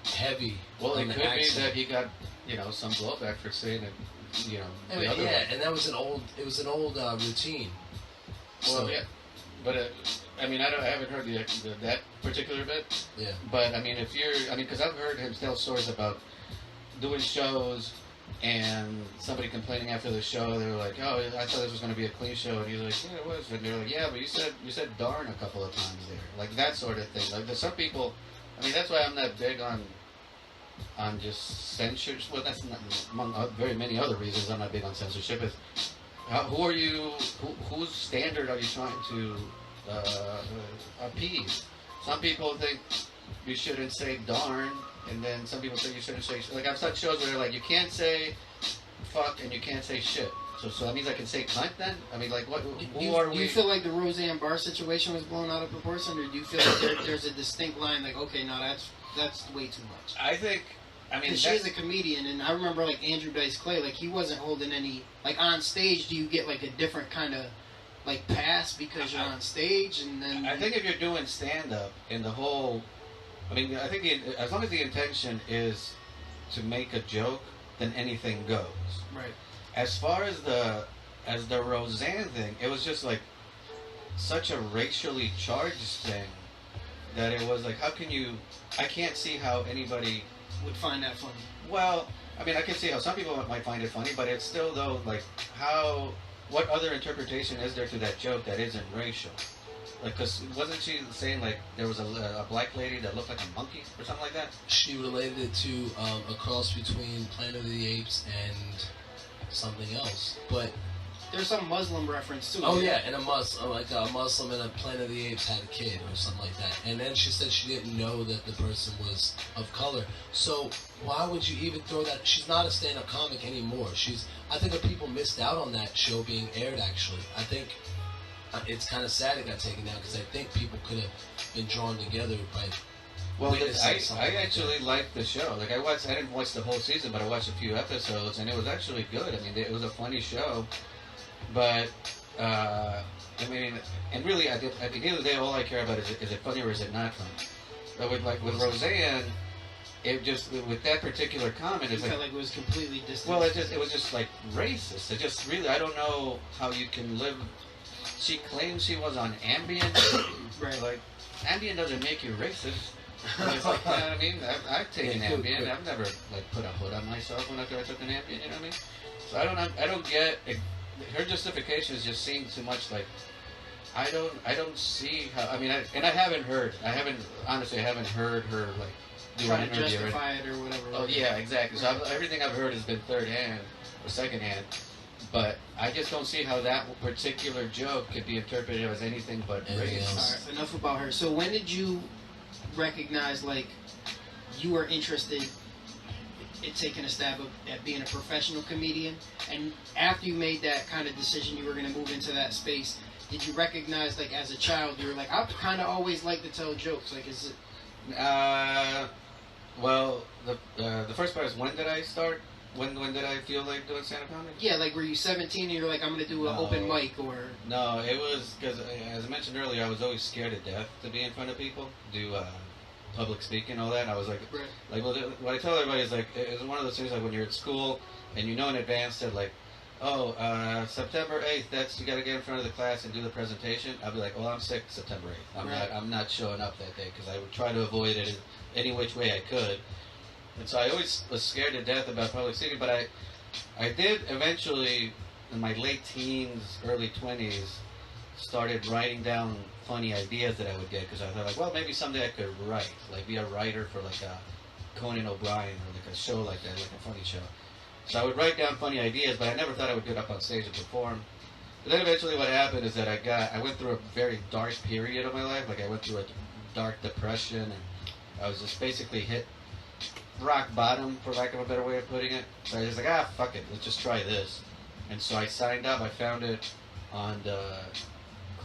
heavy. Well, it could accent. be that he got some blowback for saying it. And that was an old. It was an old routine. Well, yeah, but I mean, I haven't heard that particular bit. Yeah. But I mean, because I've heard him tell stories about doing shows and somebody complaining after the show. They were like, "Oh, I thought this was going to be a clean show," and he's like, "Yeah, it was." And they're like, "Yeah, but you said darn a couple of times there, like that sort of thing." Like there's some people. I mean, that's why I'm not big on just censorship. Well, that's not among very many other reasons I'm not big on censorship. Is who are you? Whose standard are you trying to appease? Some people think you shouldn't say darn, and then some people say you shouldn't say like I've such shows where they're like you can't say fuck and you can't say shit. So that means I can say cunt then? I mean, like what? Who are we? Do you feel like the Roseanne Barr situation was blown out of proportion, or do you feel like there's a distinct line like okay, no, that's way too much? I think. I mean, she's a comedian, and I remember like Andrew Dice Clay, like he wasn't holding any like on stage. Do you get like a different kind of like pass because you're on stage, and then I think if you're doing stand up in the whole, I mean, I think as long as the intention is to make a joke, then anything goes. Right. As far as the Roseanne thing, it was just like such a racially charged thing that it was like, how can you? I can't see how anybody would find that funny. Well, I mean, I can see how some people might find it funny, but it's still though like what other interpretation is there to that joke that isn't racial? Like, cause wasn't she saying like there was a black lady that looked like a monkey or something like that? She related it to a cross between Planet of the Apes and something else, but there's some Muslim reference too. Oh yeah, and a Muslim and a Planet of the Apes had a kid or something like that. And then she said she didn't know that the person was of color. So why would you even throw that? She's not a stand-up comic anymore. I think that people missed out on that show being aired. Actually, I think it's kind of sad it got taken down because I think people could have been drawn together by. Well, I actually liked the show. Like I didn't watch the whole season, but I watched a few episodes, and it was actually good. I mean, it was a funny show. But, I mean, and really, at the end of the day, all I care about is it funny or is it not funny? But with Roseanne, it just, with that particular comment, it's felt like it was completely distant. Well, it was just like racist. It just really, I don't know how you can live. She claims she was on Ambien. Right. Like, Ambien doesn't make you racist. It's like, you know what I mean? I've taken Ambien. I've never, like, put a hood on myself when I took an Ambien, you know what I mean? So I don't get it. Her justification is just seeing too much like I don't see how I mean I haven't heard her like do an interview to justify it or whatever. Oh yeah, exactly. So everything I've heard has been third hand or second hand, but I just don't see how that particular joke could be interpreted as anything but racist. All right, enough about her. So when did you recognize like you were interested in taking a stab at being a professional comedian, and after you made that kind of decision you were going to move into that space, did you recognize like as a child you were like I've kind of always liked to tell jokes, like is it well the first part is when did I start, when did I feel like doing stand-up comedy? Yeah, like were you 17 and you're like I'm going to do an open mic? Or no, it was because as I mentioned earlier I was always scared to death to be in front of people, do public speaking and all that, and I was like, right. Like, well, what I tell everybody is like, it's one of those things like when you're at school and you know in advance that like, oh, September 8th, you got to get in front of the class and do the presentation. I'll be like, well, I'm sick September 8th. I'm not showing up that day because I would try to avoid it in any which way I could. And so I always was scared to death about public speaking, but I did eventually in my late teens, early 20s, started writing down funny ideas that I would get because I thought like, well, maybe someday I could write, like be a writer for like a Conan O'Brien or like a show like that, like a funny show. So I would write down funny ideas, but I never thought I would get up on stage and perform. But then eventually what happened is that I went through a very dark period of my life. Like I went through a dark depression and I was just basically hit rock bottom, for lack of a better way of putting it. So I was just like, fuck it, let's just try this. And so I signed up. I found it on the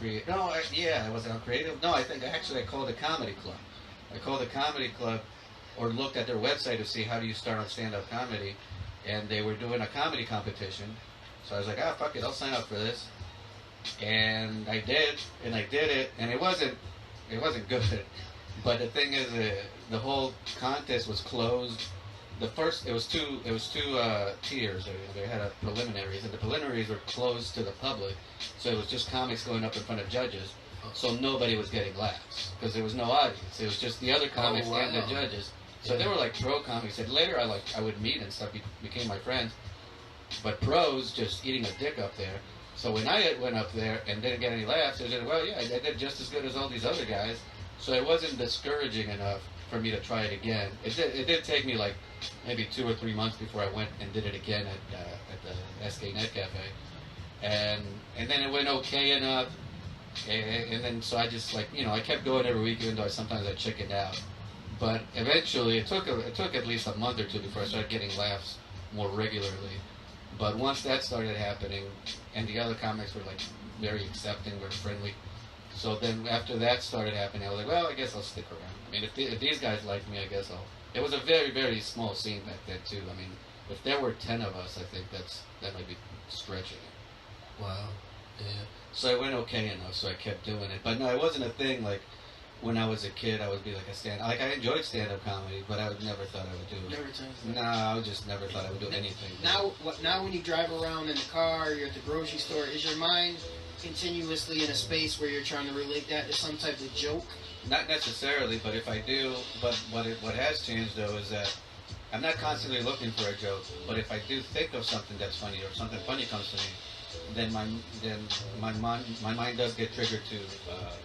I wasn't on Creative. No, I think actually I called the Comedy Club. I called the Comedy Club or looked at their website to see how do you start on stand-up comedy. And they were doing a comedy competition. So I was like, fuck it, I'll sign up for this. And I did it, and it wasn't good. But the thing is, the whole contest was closed. It was two tiers. They had a preliminaries, and the preliminaries were closed to the public. So it was just comics going up in front of judges. So nobody was getting laughs because there was no audience. It was just the other comics and the judges. So they were like pro comics. And later I would meet and stuff, became my friends. But pros just eating a dick up there. So when I went up there and didn't get any laughs, I said, well, yeah, I did just as good as all these other guys. So it wasn't discouraging enough for me to try it again. It did take me like maybe 2 or 3 months before I went and did it again at the SK Net Cafe. And then it went okay enough. And then so I just I kept going every week, even though sometimes I chickened out. But eventually, it took at least a month or two before I started getting laughs more regularly. But once that started happening, and the other comics were like very accepting, very friendly. So then after that started happening, I was like, well, I guess I'll stick around. I mean, if these guys like me, I guess I'll. It was a very, very small scene back then too. I mean, if there were 10 of us, I think that might be stretching it. Wow. Yeah. So it went okay enough, so I kept doing it. But no, it wasn't a thing like. When I was a kid, I would be like I enjoyed stand-up comedy, but I would never thought I would do it. Never touched No, I just never thought I would do anything. Now when you drive around in the car, you're at the grocery store, is your mind continuously in a space where you're trying to relate that to some type of joke? Not necessarily, but if I do, but what has changed though is that I'm not constantly looking for a joke, but if I do think of something that's funny or something funny comes to me, then my mind does get triggered to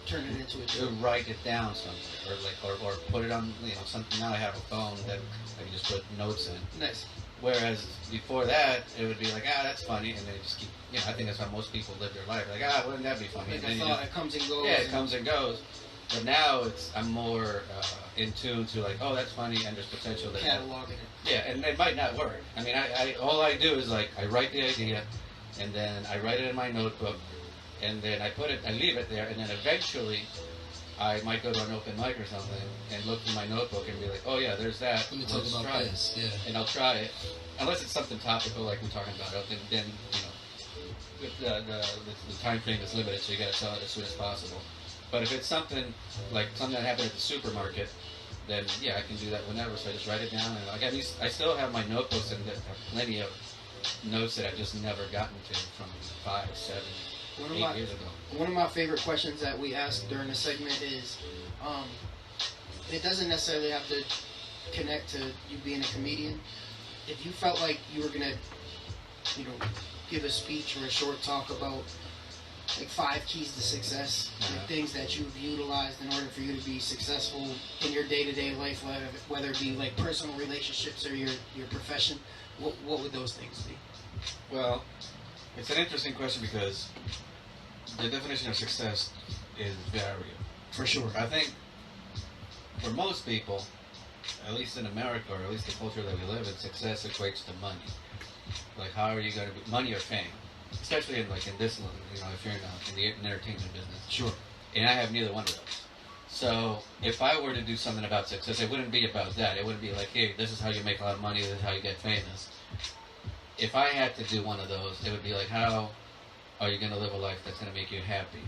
turn it into a to joke. write it down somewhere or put it on something. Now I have a phone that I can just put notes in. Nice. Whereas before that it would be like that's funny, and then it just keep I think that's how most people live their life, like wouldn't that be funny? Like and a then thought, it comes and goes. Yeah, it comes and goes. But now I'm more in tune to like, that's funny, and there's potential there. Cataloging it. Yeah, and it might not work. I mean, all I do is like I write the idea, and then I write it in my notebook, and then I leave it there, and then eventually I might go to an open mic or something and look in my notebook and be like, oh yeah, there's that. Let me talk about try this. it. Yeah. And I'll try it, unless it's something topical like we're talking about. Then the time frame is limited, so you got to tell it as soon as possible. But if it's something that happened at the supermarket, then yeah, I can do that whenever. So I just write it down, and I still have my notebooks, and there are plenty of notes that I've just never gotten to from 5, 7, 8 years ago. One of my favorite questions that we ask during the segment is, it doesn't necessarily have to connect to you being a comedian. If you felt like you were gonna, give a speech or a short talk about like 5 keys to success, like things that you've utilized in order for you to be successful in your day-to-day life, whether it be like personal relationships or your profession, what would those things be? Well, it's an interesting question because the definition of success is variable. For sure. I think for most people, at least in America, or at least the culture that we live in, success equates to money. Like, how are you going to be money or fame? Especially in this, if you're in the entertainment business. Sure. And I have neither one of those. So if I were to do something about success, it wouldn't be about that. It wouldn't be like, hey, this is how you make a lot of money, this is how you get famous. If I had to do one of those, it would be like, how are you going to live a life that's going to make you happy,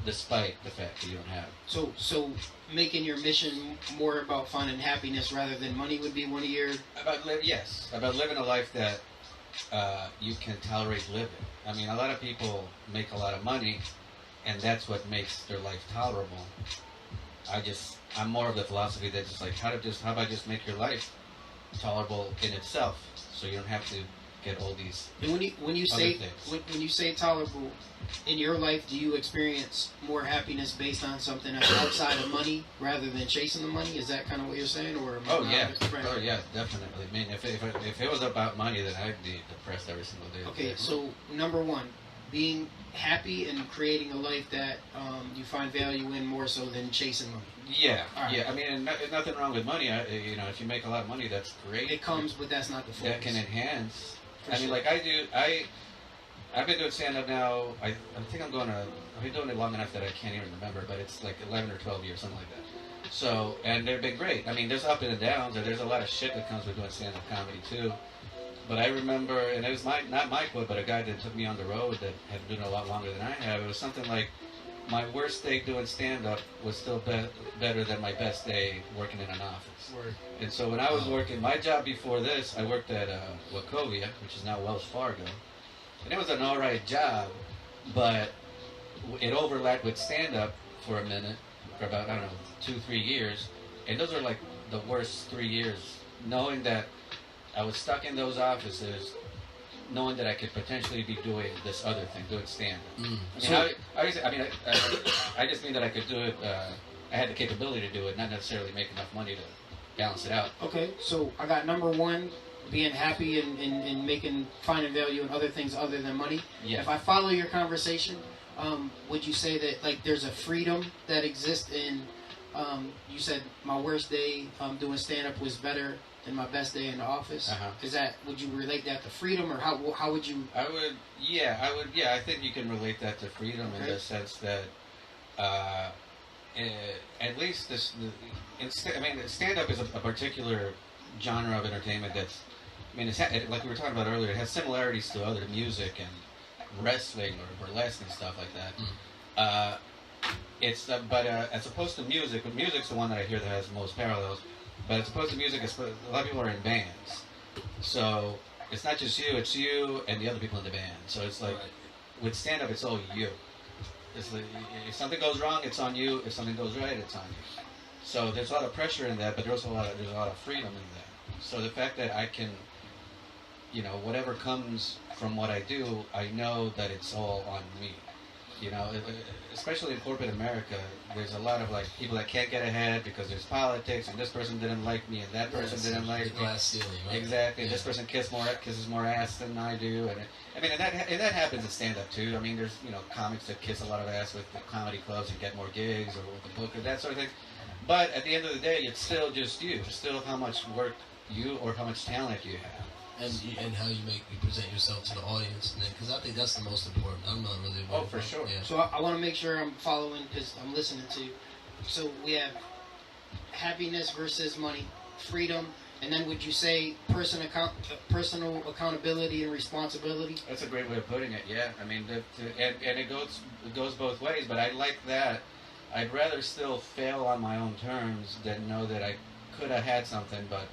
despite the fact that you don't have it? So making your mission more about finding happiness rather than money would be one of your... About living a life that you can tolerate living. I mean, a lot of people make a lot of money, and that's what makes their life tolerable. I'm more of the philosophy that just like, how about just make your life tolerable in itself, so you don't have to get all these And when you other say things. when you say tolerable, in your life, do you experience more happiness based on something that's outside of money rather than chasing the money? Is that kind of what you're saying, or am I Oh not yeah, different? oh yeah, definitely. I mean, if it was about money, then I'd be depressed every single day. Okay, so number one, being happy and creating a life that you find value in more so than chasing money. Yeah, All right. yeah. I mean, and nothing wrong with money. You know, if you make a lot of money, that's great. It comes, but that's not the focus. That can enhance. For I mean, sure. like I've been doing stand up now. I think I've been doing it long enough that I can't even remember, but it's like 11 or 12 years, something like that. So, and they've been great. I mean, there's up and downs, and there's a lot of shit that comes with doing stand up comedy too. But I remember, and it was not my quote, but a guy that took me on the road that had been doing it a lot longer than I have. It was something like, my worst day doing stand up was still better than my best day working in an office. Word. And so when I was working, my job before this, I worked at Wachovia, which is now Wells Fargo. And it was an alright job, but it overlapped with stand-up for a minute, for about, 2-3 years. And those are like the worst 3 years, knowing that I was stuck in those offices, knowing that I could potentially be doing this other thing, doing stand-up. I just mean that I could do it, I had the capability to do it, not necessarily make enough money to balance it out. Okay, so I got number one, being happy and finding value in other things other than money. Yeah. If I follow your conversation, would you say that like there's a freedom that exists in? You said my worst day doing stand up was better than my best day in the office. Uh-huh. Would you relate that to freedom, or how would you? I would. I think you can relate that to freedom in the sense that, at least stand-up is a particular genre of entertainment that's. I mean, like we were talking about earlier, it has similarities to other music and wrestling or burlesque and stuff like that. But as opposed to music, music's the one that I hear that has the most parallels. But as opposed to music, a lot of people are in bands, so it's not just you; it's you and the other people in the band. So it's like with stand-up, it's all you. It's like, if something goes wrong, it's on you. If something goes right, it's on you. So there's a lot of pressure in that, but there's a lot of freedom in that. So the fact that I can, whatever comes from what I do, I know that it's all on me. Especially in corporate America, there's a lot of like people that can't get ahead because there's politics, and this person didn't like me, and that person didn't like me. Glass ceiling, right? Exactly. Yeah. This person kisses more ass than I do, and that happens in stand-up too. I mean, there's comics that kiss a lot of ass with the comedy clubs and get more gigs, or with the booker, that sort of thing. But at the end of the day, it's still just you. It's still how much work or how much talent you have. And how you present yourself to the audience, because I think that's the most important. I'm not really. Oh, for sure. Yeah. So I want to make sure I'm following because I'm listening to you. So we have happiness versus money, freedom, and then would you say personal accountability and responsibility? That's a great way of putting it. Yeah, I mean, and it goes both ways. But I like that. I'd rather still fail on my own terms than know that I could have had something, but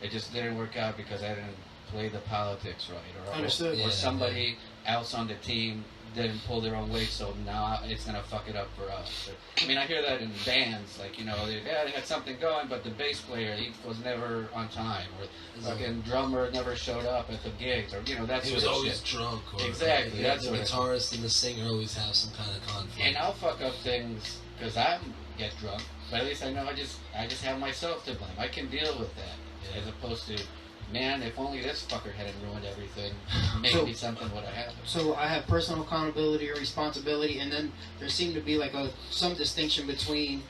it just didn't work out because I didn't play the politics right, or somebody else on the team didn't pull their own weight, so now it's gonna fuck it up for us. I mean, I hear that in bands, like they had something going, but the bass player he was never on time, or the fucking drummer never showed up at the gigs, or that's he was always drunk, or exactly. That's the guitarist and the singer always have some kind of conflict. And I'll fuck up things because I get drunk, but at least I know I just have myself to blame. I can deal with that, as opposed to. Man, if only this fucker hadn't ruined everything, maybe something would have happened. So I have personal accountability or responsibility, and then there seemed to be like some distinction between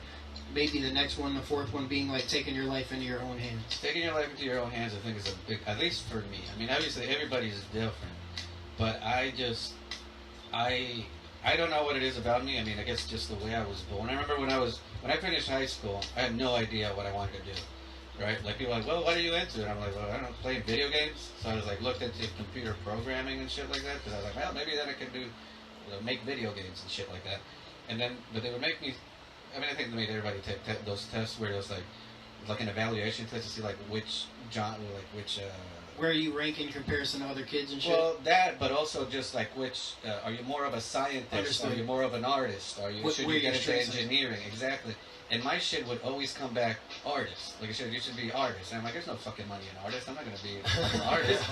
maybe the next one, the fourth one, being like taking your life into your own hands. Taking your life into your own hands, I think, is a big, at least for me. I mean, obviously everybody's different, but I don't know what it is about me. I mean, I guess just the way I was born. I remember when I finished high school, I had no idea what I wanted to do. Right? Like, people are like, well, what are you into? And I'm like, well, I don't know, playing video games. So I was like, looked into computer programming and shit like that. Because I was like, well, maybe then I could make video games and shit like that. And then, but they would make me, I mean, I think they made everybody take those tests where it was like an evaluation test to see like which genre, like which. Where you rank in comparison to other kids and shit? Well, that, but also just like which, are you more of a scientist? Understood. Are you more of an artist? Should you get into engineering? Exactly. And my shit would always come back artist. Like, you should be artist. And I'm like, there's no fucking money in artist. I'm not gonna be an artist.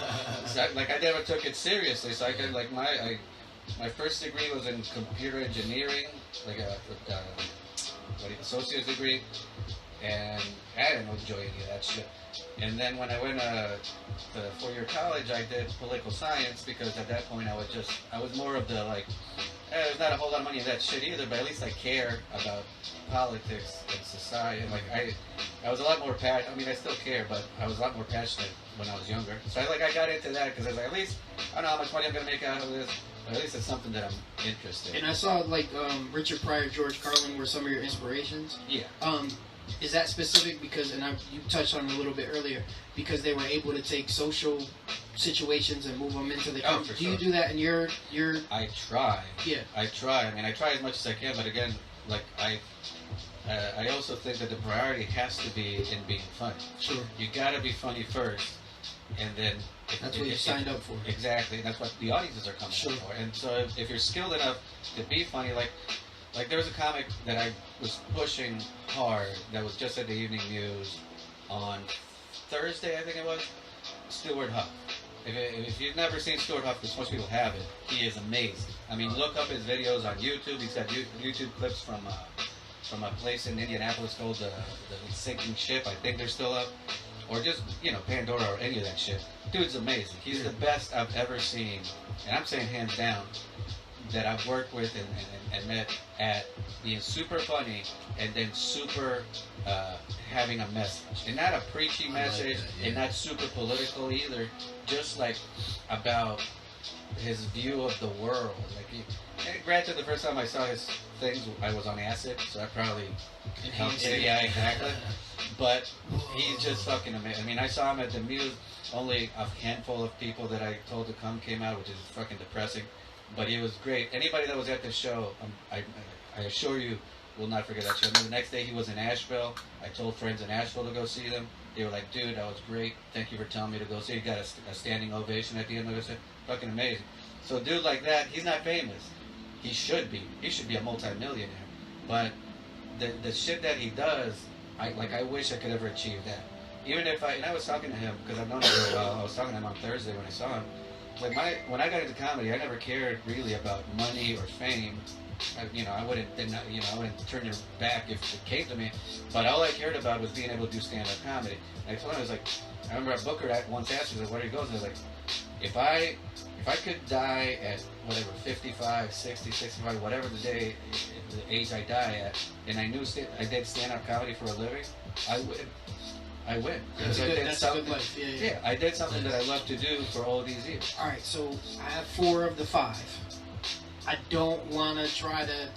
So I never took it seriously. So I could, like, my first degree was in computer engineering, like associate's degree, and I didn't enjoy any of that shit. And then when I went to 4-year college, I did political science because at that point I was more of the like, there's not a whole lot of money in that shit either, but at least I care about politics and society. And like I was a lot more passionate. I mean, I still care, but I was a lot more passionate when I was younger. So I got into that because I was like, at least I don't know how much money I'm gonna make out of this. But at least it's something that I'm interested in. And I saw like Richard Pryor, George Carlin were some of your inspirations. Yeah. Is that specific because, and you touched on it a little bit earlier, because they were able to take social situations and move them into the for Do you sure. do that in your? I try. Yeah. I try. I mean, I try as much as I can, but again, like I also think that the priority has to be in being funny. Sure. You gotta be funny first, and then That's what you signed up for. Exactly, and that's what the audiences are coming Sure. up for. And so if you're skilled enough to be funny, like there was a comic that I was pushing hard that was just at the Evening News on Thursday, I think it was, Stuart Huff. If you've never seen Stuart Huff, because most people have it, he is amazing. I mean, look up his videos on YouTube. He's got YouTube clips from a place in Indianapolis called the Sinking Ship. I think they're still up. Or just, Pandora or any of that shit. Dude's amazing. He's the best I've ever seen, and I'm saying hands down, that I've worked with and met at being super funny and then super having a message. And not a preachy message, and not super political either. Just like about his view of the world. Like granted, the first time I saw his things, I was on acid, so I probably helped it. Yeah, exactly. But he's just fucking amazing. I mean, I saw him at the Muse. Only a handful of people that I told to come came out, which is fucking depressing. But he was great. Anybody that was at the show, I assure you, will not forget that show. And the next day he was in Asheville. I told friends in Asheville to go see them. They were like, dude, that was great. Thank you for telling me to go see. He got a standing ovation at the end of it. Fucking amazing. So a dude like that, he's not famous. He should be. He should be a multi-millionaire. But the shit that he does, I wish I could ever achieve that. Even if and I was talking to him, because I've known him very well. I was talking to him on Thursday when I saw him. Like when I got into comedy, I never cared really about money or fame. I wouldn't turn your back if it came to me. But all I cared about was being able to do stand-up comedy. And I told him, I was like, I remember a booker once asked me, like, what are your goals? And I was like, if I could die at whatever 55, 60, 65, whatever the age I die at, and I knew I did stand-up comedy for a living, I would. That's a good life. Yeah, I did something that I love to do for all these years. All right, so I have 4 of the 5. I don't want to try to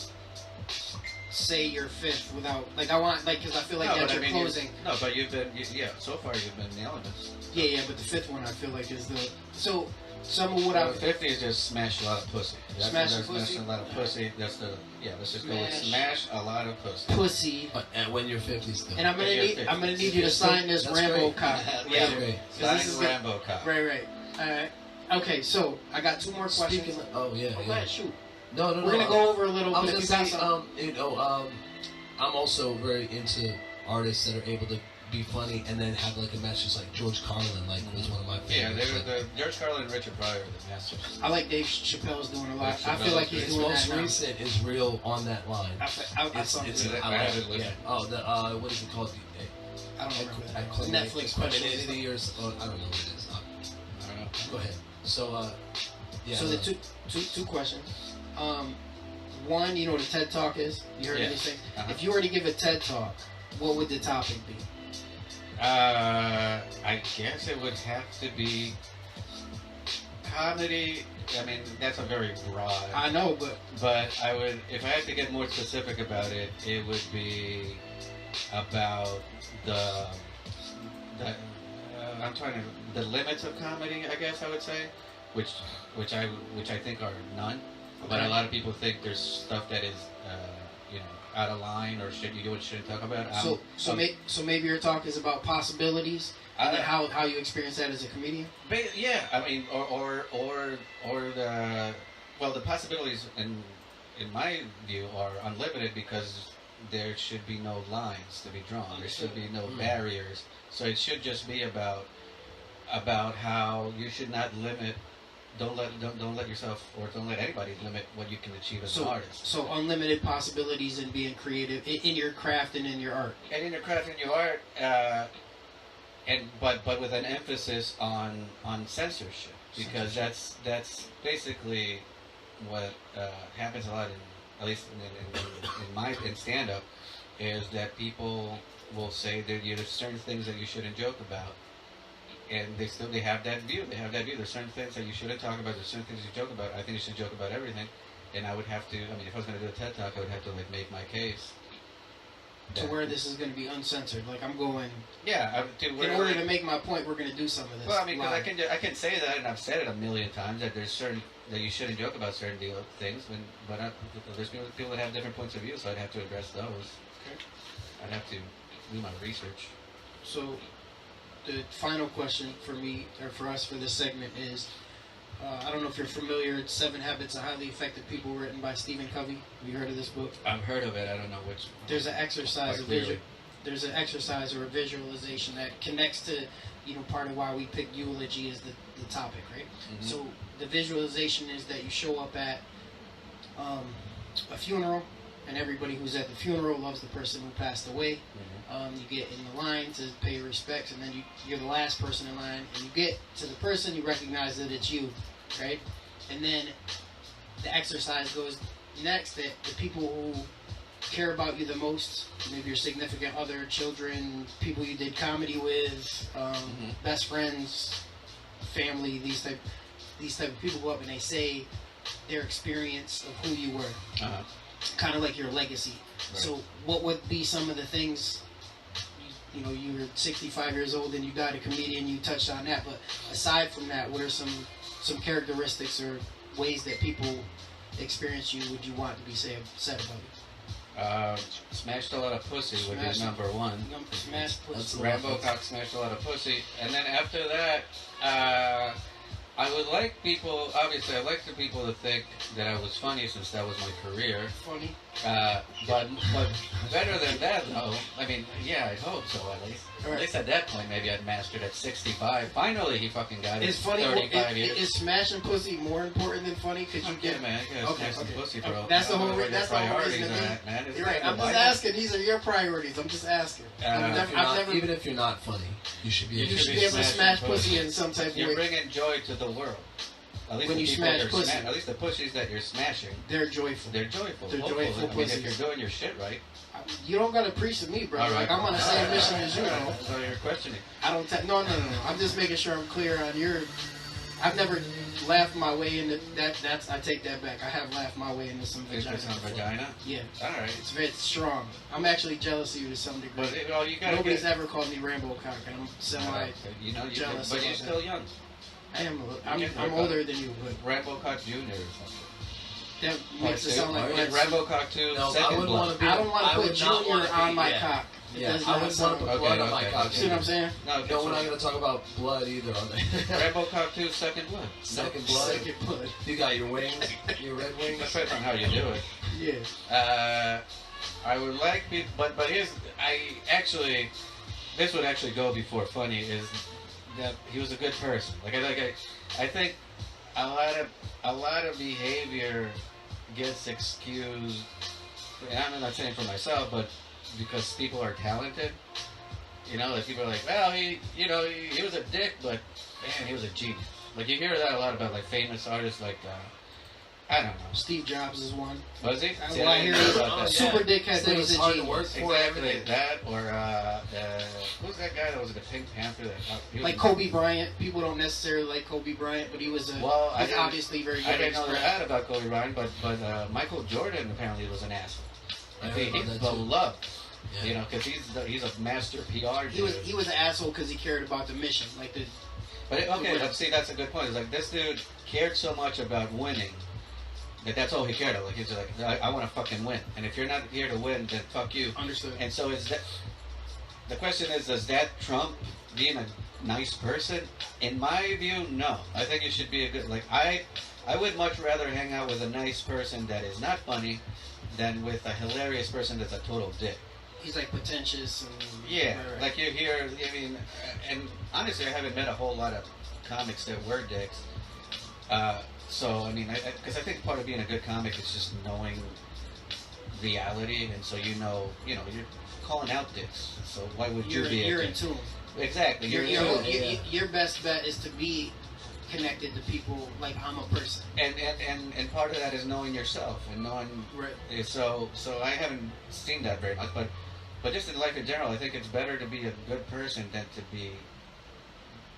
say your 5th without, because I feel like that's your closing. But you've been, so far you've been nailing it. Yeah, but the 5th one I feel like is so some of what I... 50 is just smash a lot of pussy. Smash a pussy? A lot of pussy. That's let's just go with smash a lot of pussy. Pussy. And when you're 50 still. And I'm gonna need you to sign this Rambo cop. Yeah, Sign Rambo cop. Right. Alright. Okay, so I got 2 more questions. Speaking of, Go ahead, shoot. No. We're gonna go over a little bit. I was gonna say, I'm also very into artists that are able to be funny and then have like a message. Like George Carlin, was one of my favorites. Yeah, George Carlin and Richard Pryor are the masters. I like Dave Chappelle's doing a lot. I feel like he's doing most that now. recent is real on that line. I haven't listened. Yeah. What is it called? I don't remember that. Netflix special. Femininity or I don't know what it is. I don't know. Go ahead. So, yeah. So the two questions. One, the TED Talk is. You heard anything? Uh-huh. If you were to give a TED Talk, what would the topic be? I guess it would have to be comedy. I mean, that's a very broad. I know, but I would, if I had to get more specific about it, it would be about the the limits of comedy. I guess I would say, which I think are none. Okay. But a lot of people think there's stuff that is out of line or shit you shouldn't talk about. So maybe your talk is about possibilities and then how you experience that as a comedian. Yeah, I mean, or the possibilities in my view are unlimited because there should be no lines to be drawn. There should be no barriers. So it should just be about how you should not limit. Don't let yourself, or don't let anybody limit what you can achieve as an artist. So unlimited possibilities in being creative in your craft and in your art. And in your craft and your art, but with an emphasis on censorship, because that's basically what happens a lot at least in stand up, is that people will say that there's certain things that you shouldn't joke about. And they have that view. There's certain things that you shouldn't talk about. There's certain things you joke about. I think you should joke about everything. And I would have to. I mean, if I was going to do a TED Talk, I would have to make my case. To where this is going to be uncensored. Like I'm going. Yeah. In order to make my point, we're going to do some of this. Well, I mean, because I can say that, and I've said it a million times, that there's certain that you shouldn't joke about certain things. But there's people that have different points of view, so I'd have to address those. Okay. I'd have to do my research. So. The final question for me, or for us, for this segment is, I don't know if you're familiar, it's 7 Habits of Highly Effective People, written by Stephen Covey. Have you heard of this book? I've heard of it. I don't know which. There's an exercise, there's an exercise or a visualization that connects to, part of why we picked eulogy as the topic, right? Mm-hmm. So the visualization is that you show up at a funeral, and everybody who's at the funeral loves the person who passed away. Mm-hmm. You get in the line to pay your respects, and then you're the last person in line, and you get to the person, you recognize that it's you, right? And then the exercise goes next, that the people who care about you the most, maybe your significant other, children, people you did comedy with, best friends, family, these type of people go up and they say their experience of who you were. Uh-huh. Kind of like your legacy. Right. So what would be some of the things, you were 65 years old and you died a comedian, you touched on that, but aside from that, what are some characteristics or ways that people experience you would you want to be said about you? Smashed a lot of pussy would be number one. Smashed pussy. Rambo cock smashed a lot of pussy. And then after that, I would like people, obviously I'd like the people to think that I was funny, since that was my career. Funny. But better than that, though, I mean, yeah, I hope so, at least. Right. At least at that point, maybe I'd mastered at 65. Finally, he fucking got it. It's funny. 35 years. Is smashing pussy more important than funny? Because you get, man, you gotta smash some pussy, bro. That's the whole reason. That's the whole reason. Man. You're right. I'm just asking. These are your priorities. I'm just asking. Even if you're not funny, you should be. You should be able to smash pussy in some type of way. You're bringing joy to the world. At least when you smash pussy. At least the pussies that you're smashing. They're joyful. They're joyful. They're joyful pussies. I mean, if you're doing your shit right. You don't gotta preach to me, bro. Right. Like I'm on the same mission as you, bro. So you're questioning. I don't. No. I'm just making sure I'm clear on your. I've never laughed my way into that. I take that back. I have laughed my way into some vagina. Some vagina? Yeah. All right. It's very strong. I'm actually jealous of you to some degree. But nobody's ever called me Rambo cock, and I'm jealous. But you're still young. I am. I'm older than you, but Rambo cock Jr. or something. That makes it sound like Rambo cock 2, no, second blood. I don't want to put Junior on my cock. Yeah, I wouldn't want to put blood on my cock. See what I'm saying? No, we're not going to talk about blood either on there. Rambo cock 2, second blood. Second blood. You got your wings, your red wings. Depends on how you do it. Yeah. I would like people, but here's, this would actually go before funny, is that he was a good person. I think a lot of behavior gets excused, and I'm not saying for myself, but because people are talented. Like people are like, well, he was a dick, but man, he was a genius. Like you hear that a lot about like famous artists, like I don't know. Steve Jobs is one. Was he? That's why I hear that. Super dickhead that was a genius. Exactly that, or who's that guy that was the Pink Panther? Like Kobe Bryant. People don't necessarily like Kobe Bryant, but he was obviously very good. I didn't know that about Kobe Bryant, but Michael Jordan apparently was an asshole. He's beloved. Yeah. Because he's a master PR dude. He was an asshole because he cared about the mission, But see, that's a good point. It's like this dude cared so much about winning. That's all he cared about. Like he's like, I want to fucking win, and if you're not here to win, then fuck you. Understood. And so the question is, does that trump being a nice person? In my view, no. I think it should be a good. I would much rather hang out with a nice person that is not funny than with a hilarious person that's a total dick. He's like pretentious and Yeah, right. like you hear. I mean, and honestly, I haven't met a whole lot of comics that were dicks. So I mean, because I think part of being a good comic is just knowing reality, and so you're calling out dicks. So why would you be? You're in tune. Exactly. Your best bet is to be connected to people like I'm a person. And part of that is knowing yourself and knowing. Right. So I haven't seen that very much, but just in life in general, I think it's better to be a good person than to be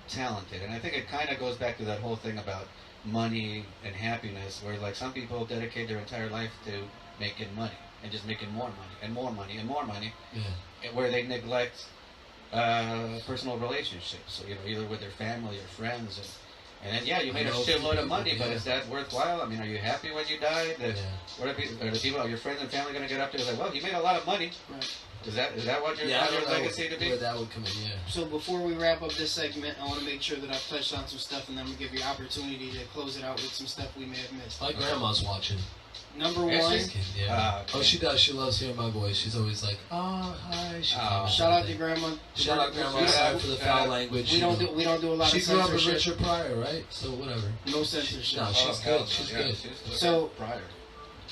talented. And I think it kind of goes back to that whole thing about money and happiness, where like some people dedicate their entire life to making money and just making more money and more money and more money, where they neglect personal relationships. So either with their family or friends, and then you made a shitload of money, but is that worthwhile? I mean, are you happy when you die? What are the people, are your friends and family going to get up to? Like, well, he made a lot of money. Right. Is that what your legacy to be? Where that would come in, yeah. So before we wrap up this segment, I want to make sure that I've touched on some stuff, and then I'm going to give you an opportunity to close it out with some stuff we may have missed. My grandma's watching. Number one. Yeah. Oh, she does. She loves hearing my voice. She's always like, "Oh, hi." Shout out to Grandma. Shout out Grandma. Sorry for the foul language. We don't do a lot of censorship. She grew up with Richard Pryor, right? So whatever. No censorship. No, she's good. She's good. So Pryor.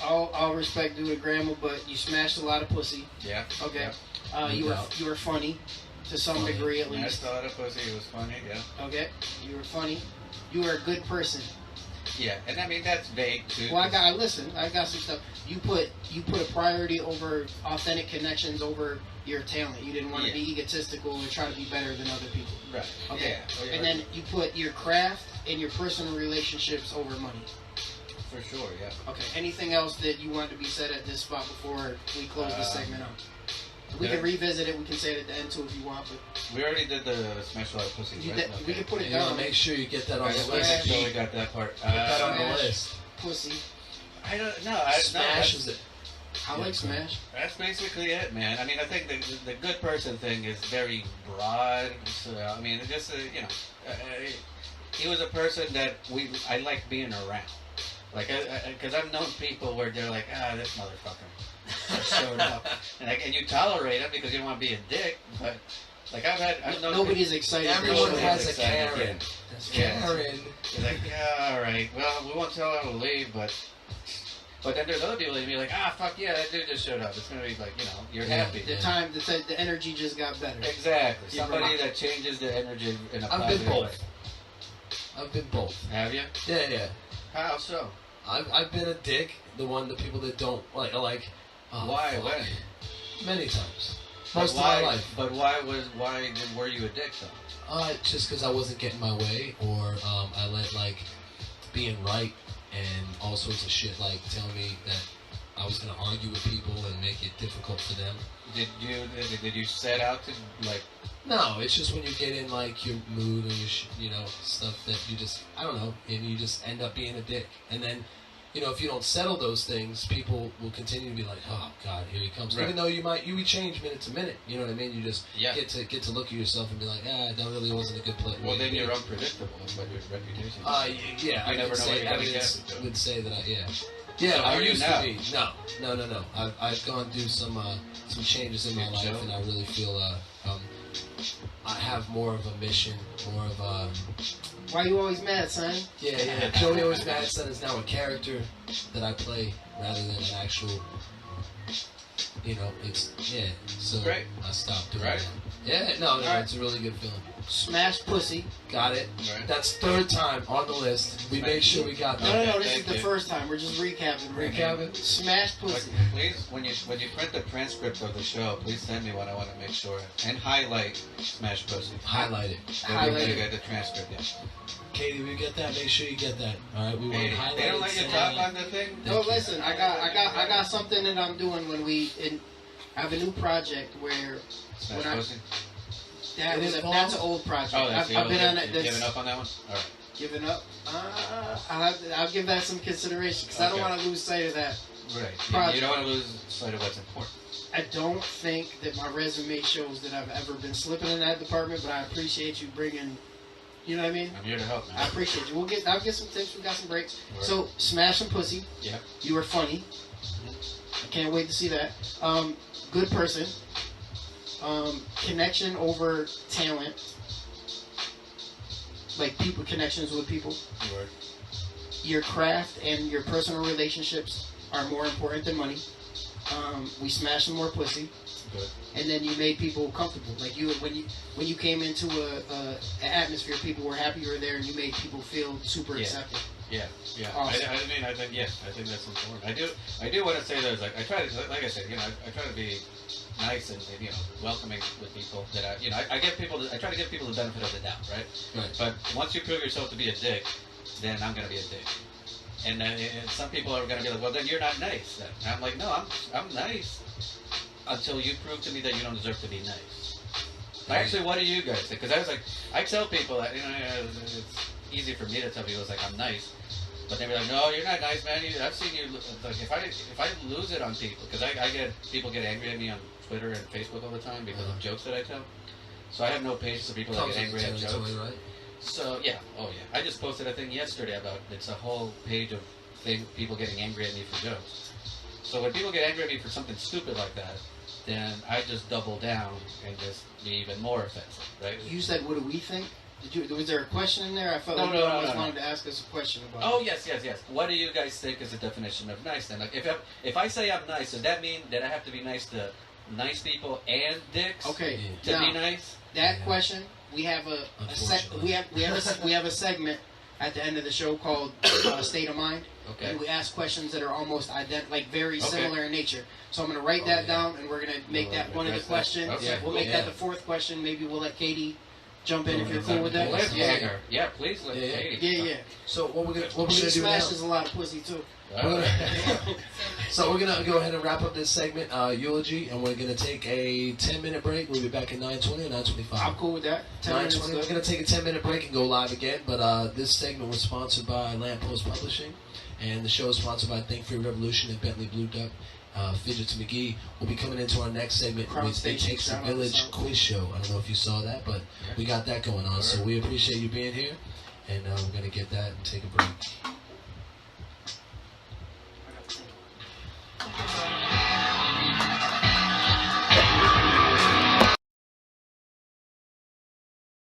All respect due to Grandma, but you smashed a lot of pussy. Yeah. Okay. Yeah. You were funny, to some degree at least. Smashed a lot of pussy. It was funny. Yeah. Okay. You were funny. You were a good person. Yeah, and I mean that's vague too. Well, I got some stuff. You put a priority over authentic connections over your talent. You didn't want to be egotistical and try to be better than other people. Right. Okay. Yeah. And then you put your craft and your personal relationships over money. For sure. Yeah. Okay. Anything else that you want to be said at this spot before we close this segment out? We can revisit it. We can say it at the end too if you want. But we already did the smash a lot of pussy. Right? We can put it down. down. Make sure you get that on the list. list. Make sure we got that part. Put that on the list. Pussy. I don't know. Smash is it? I like smash. That's basically it, man. I mean, I think the good person thing is very broad. So, I mean, it just he was a person that I like being around. Like, because I've known people where they're like, this motherfucker showed up, and you tolerate him because you don't want to be a dick. But like I've known nobody's excited. Everyone has a Karen. Karen. You're like, all right. Well, we won't tell him to leave, but then there's other people that be like, fuck yeah, that dude just showed up. It's gonna be like, you're happy. The energy just got better. Exactly. Somebody that changes the energy in a positive way. I've been both. Have you? Yeah. How so? I've been a dick. The one, the people that don't like. Why? Fuck. When? Many times. Most of my life. But were you a dick though? Just because I wasn't getting my way, or I let being right and all sorts of shit telling me that I was gonna argue with people and make it difficult for them. Did you set out to No, it's just when you get in your mood or your stuff that you just I don't know, and you just end up being a dick, and then. If you don't settle those things, people will continue to be like, "Oh God, here he comes." Right. Even though you change minute to minute, you know what I mean. You just get to look at yourself and be like, that really wasn't a good play. Well, then you're unpredictable. That's what your reputation. Yeah, I never know what you're gonna get. Would say that Yeah, so I used to be. No. I've gone through some changes in my life, and I really feel I have more of a mission, more of a. Why you always mad, son? Yeah. Joey Always Mad Son is now a character that I play rather than an actual. So great. I stopped doing right. that. Yeah, no, it's a really good feeling. Smash pussy. Got it. Right. That's third time on the list. We made sure we got that. No, this is the first time. We're just recapping. Recapping? Smash pussy. Please, when you print the transcript of the show, please send me one. I want to make sure. And highlight Smash Pussy. Highlight it. Highlight it. Get the transcript, yeah. Katie, we get that. Make sure you get that. All right, we want to highlight it. They don't let you talk on the thing? No, listen. I got something that I'm doing when I have a new project where Smash Pussy? That's an old project. Oh, that's I've been on it. Giving up on that one? All right. Giving up? I'll give that some consideration because I don't want to lose sight of that. Right. You don't want to lose sight of what's important. I don't think that my resume shows that I've ever been slipping in that department, but I appreciate you bringing. You know what I mean? I'm here to help, man. I appreciate you. I'll get some tips. We got some breaks. Word. So, smash some pussy. Yeah. You were funny. Can't wait to see that. Good person. Connection over talent. Like people, connections with people. Word. Your craft and your personal relationships are more important than money. We smashed some more pussy. Good. And then you made people comfortable. Like when you came into an atmosphere, people were happy you were there, and you made people feel super accepted. Yeah. Awesome. I think that's important. I do want to say that I try to, like I said, I try to be nice and welcoming with people that I try to give people the benefit of the doubt, right? Right. But once you prove yourself to be a dick, then I'm gonna be a dick. And some people are gonna be like, well, then you're not nice. Then. And I'm like, no, I'm nice until you prove to me that you don't deserve to be nice. Actually, what do you guys think? Because I tell people that it's easy for me to tell people I'm nice, but they're like, no, you're not nice, man. I've seen you. Like if I lose it on people, because people get angry at me on Twitter and Facebook all the time because of jokes that I tell. So I have no patience for people that get angry at jokes. Right? So yeah, I just posted a thing yesterday about it's a whole page of people getting angry at me for jokes. So when people get angry at me for something stupid like that, then I just double down and just be even more offensive, right? You said, "What do we think?" Was there a question in there? I felt like you wanted to ask us a question about. Oh yes. What do you guys think is the definition of nice? Then, like, if I say I'm nice, does that mean that I have to be nice to nice people and dicks? Okay. To now, be nice. That question, we have we have a segment at the end of the show called State of Mind. Okay. And we ask questions that are almost very similar in nature. So I'm going to write that down, and we're going to make that one of the questions. Okay. We'll make that the fourth question. Maybe we'll let Katie jump in if you're cool with that. Yeah, please let Katie. Yeah. So what we're gonna She do now? smashes a lot of pussy too. So we're gonna go ahead and wrap up this segment, eulogy, and we're gonna take a 10-minute break. We'll be back at 9:20 or 9:25. I'm cool with that. 9:20. We're gonna take a 10-minute break and go live again. But this segment was sponsored by Lamppost Publishing, and the show is sponsored by Think Free Revolution and Bentley Blue Duck. Fidgets McGee will be coming into our next segment with It Takes a Village quiz show. I don't know if you saw that, but we got that going on. So we appreciate you being here, and we're gonna get that and take a break.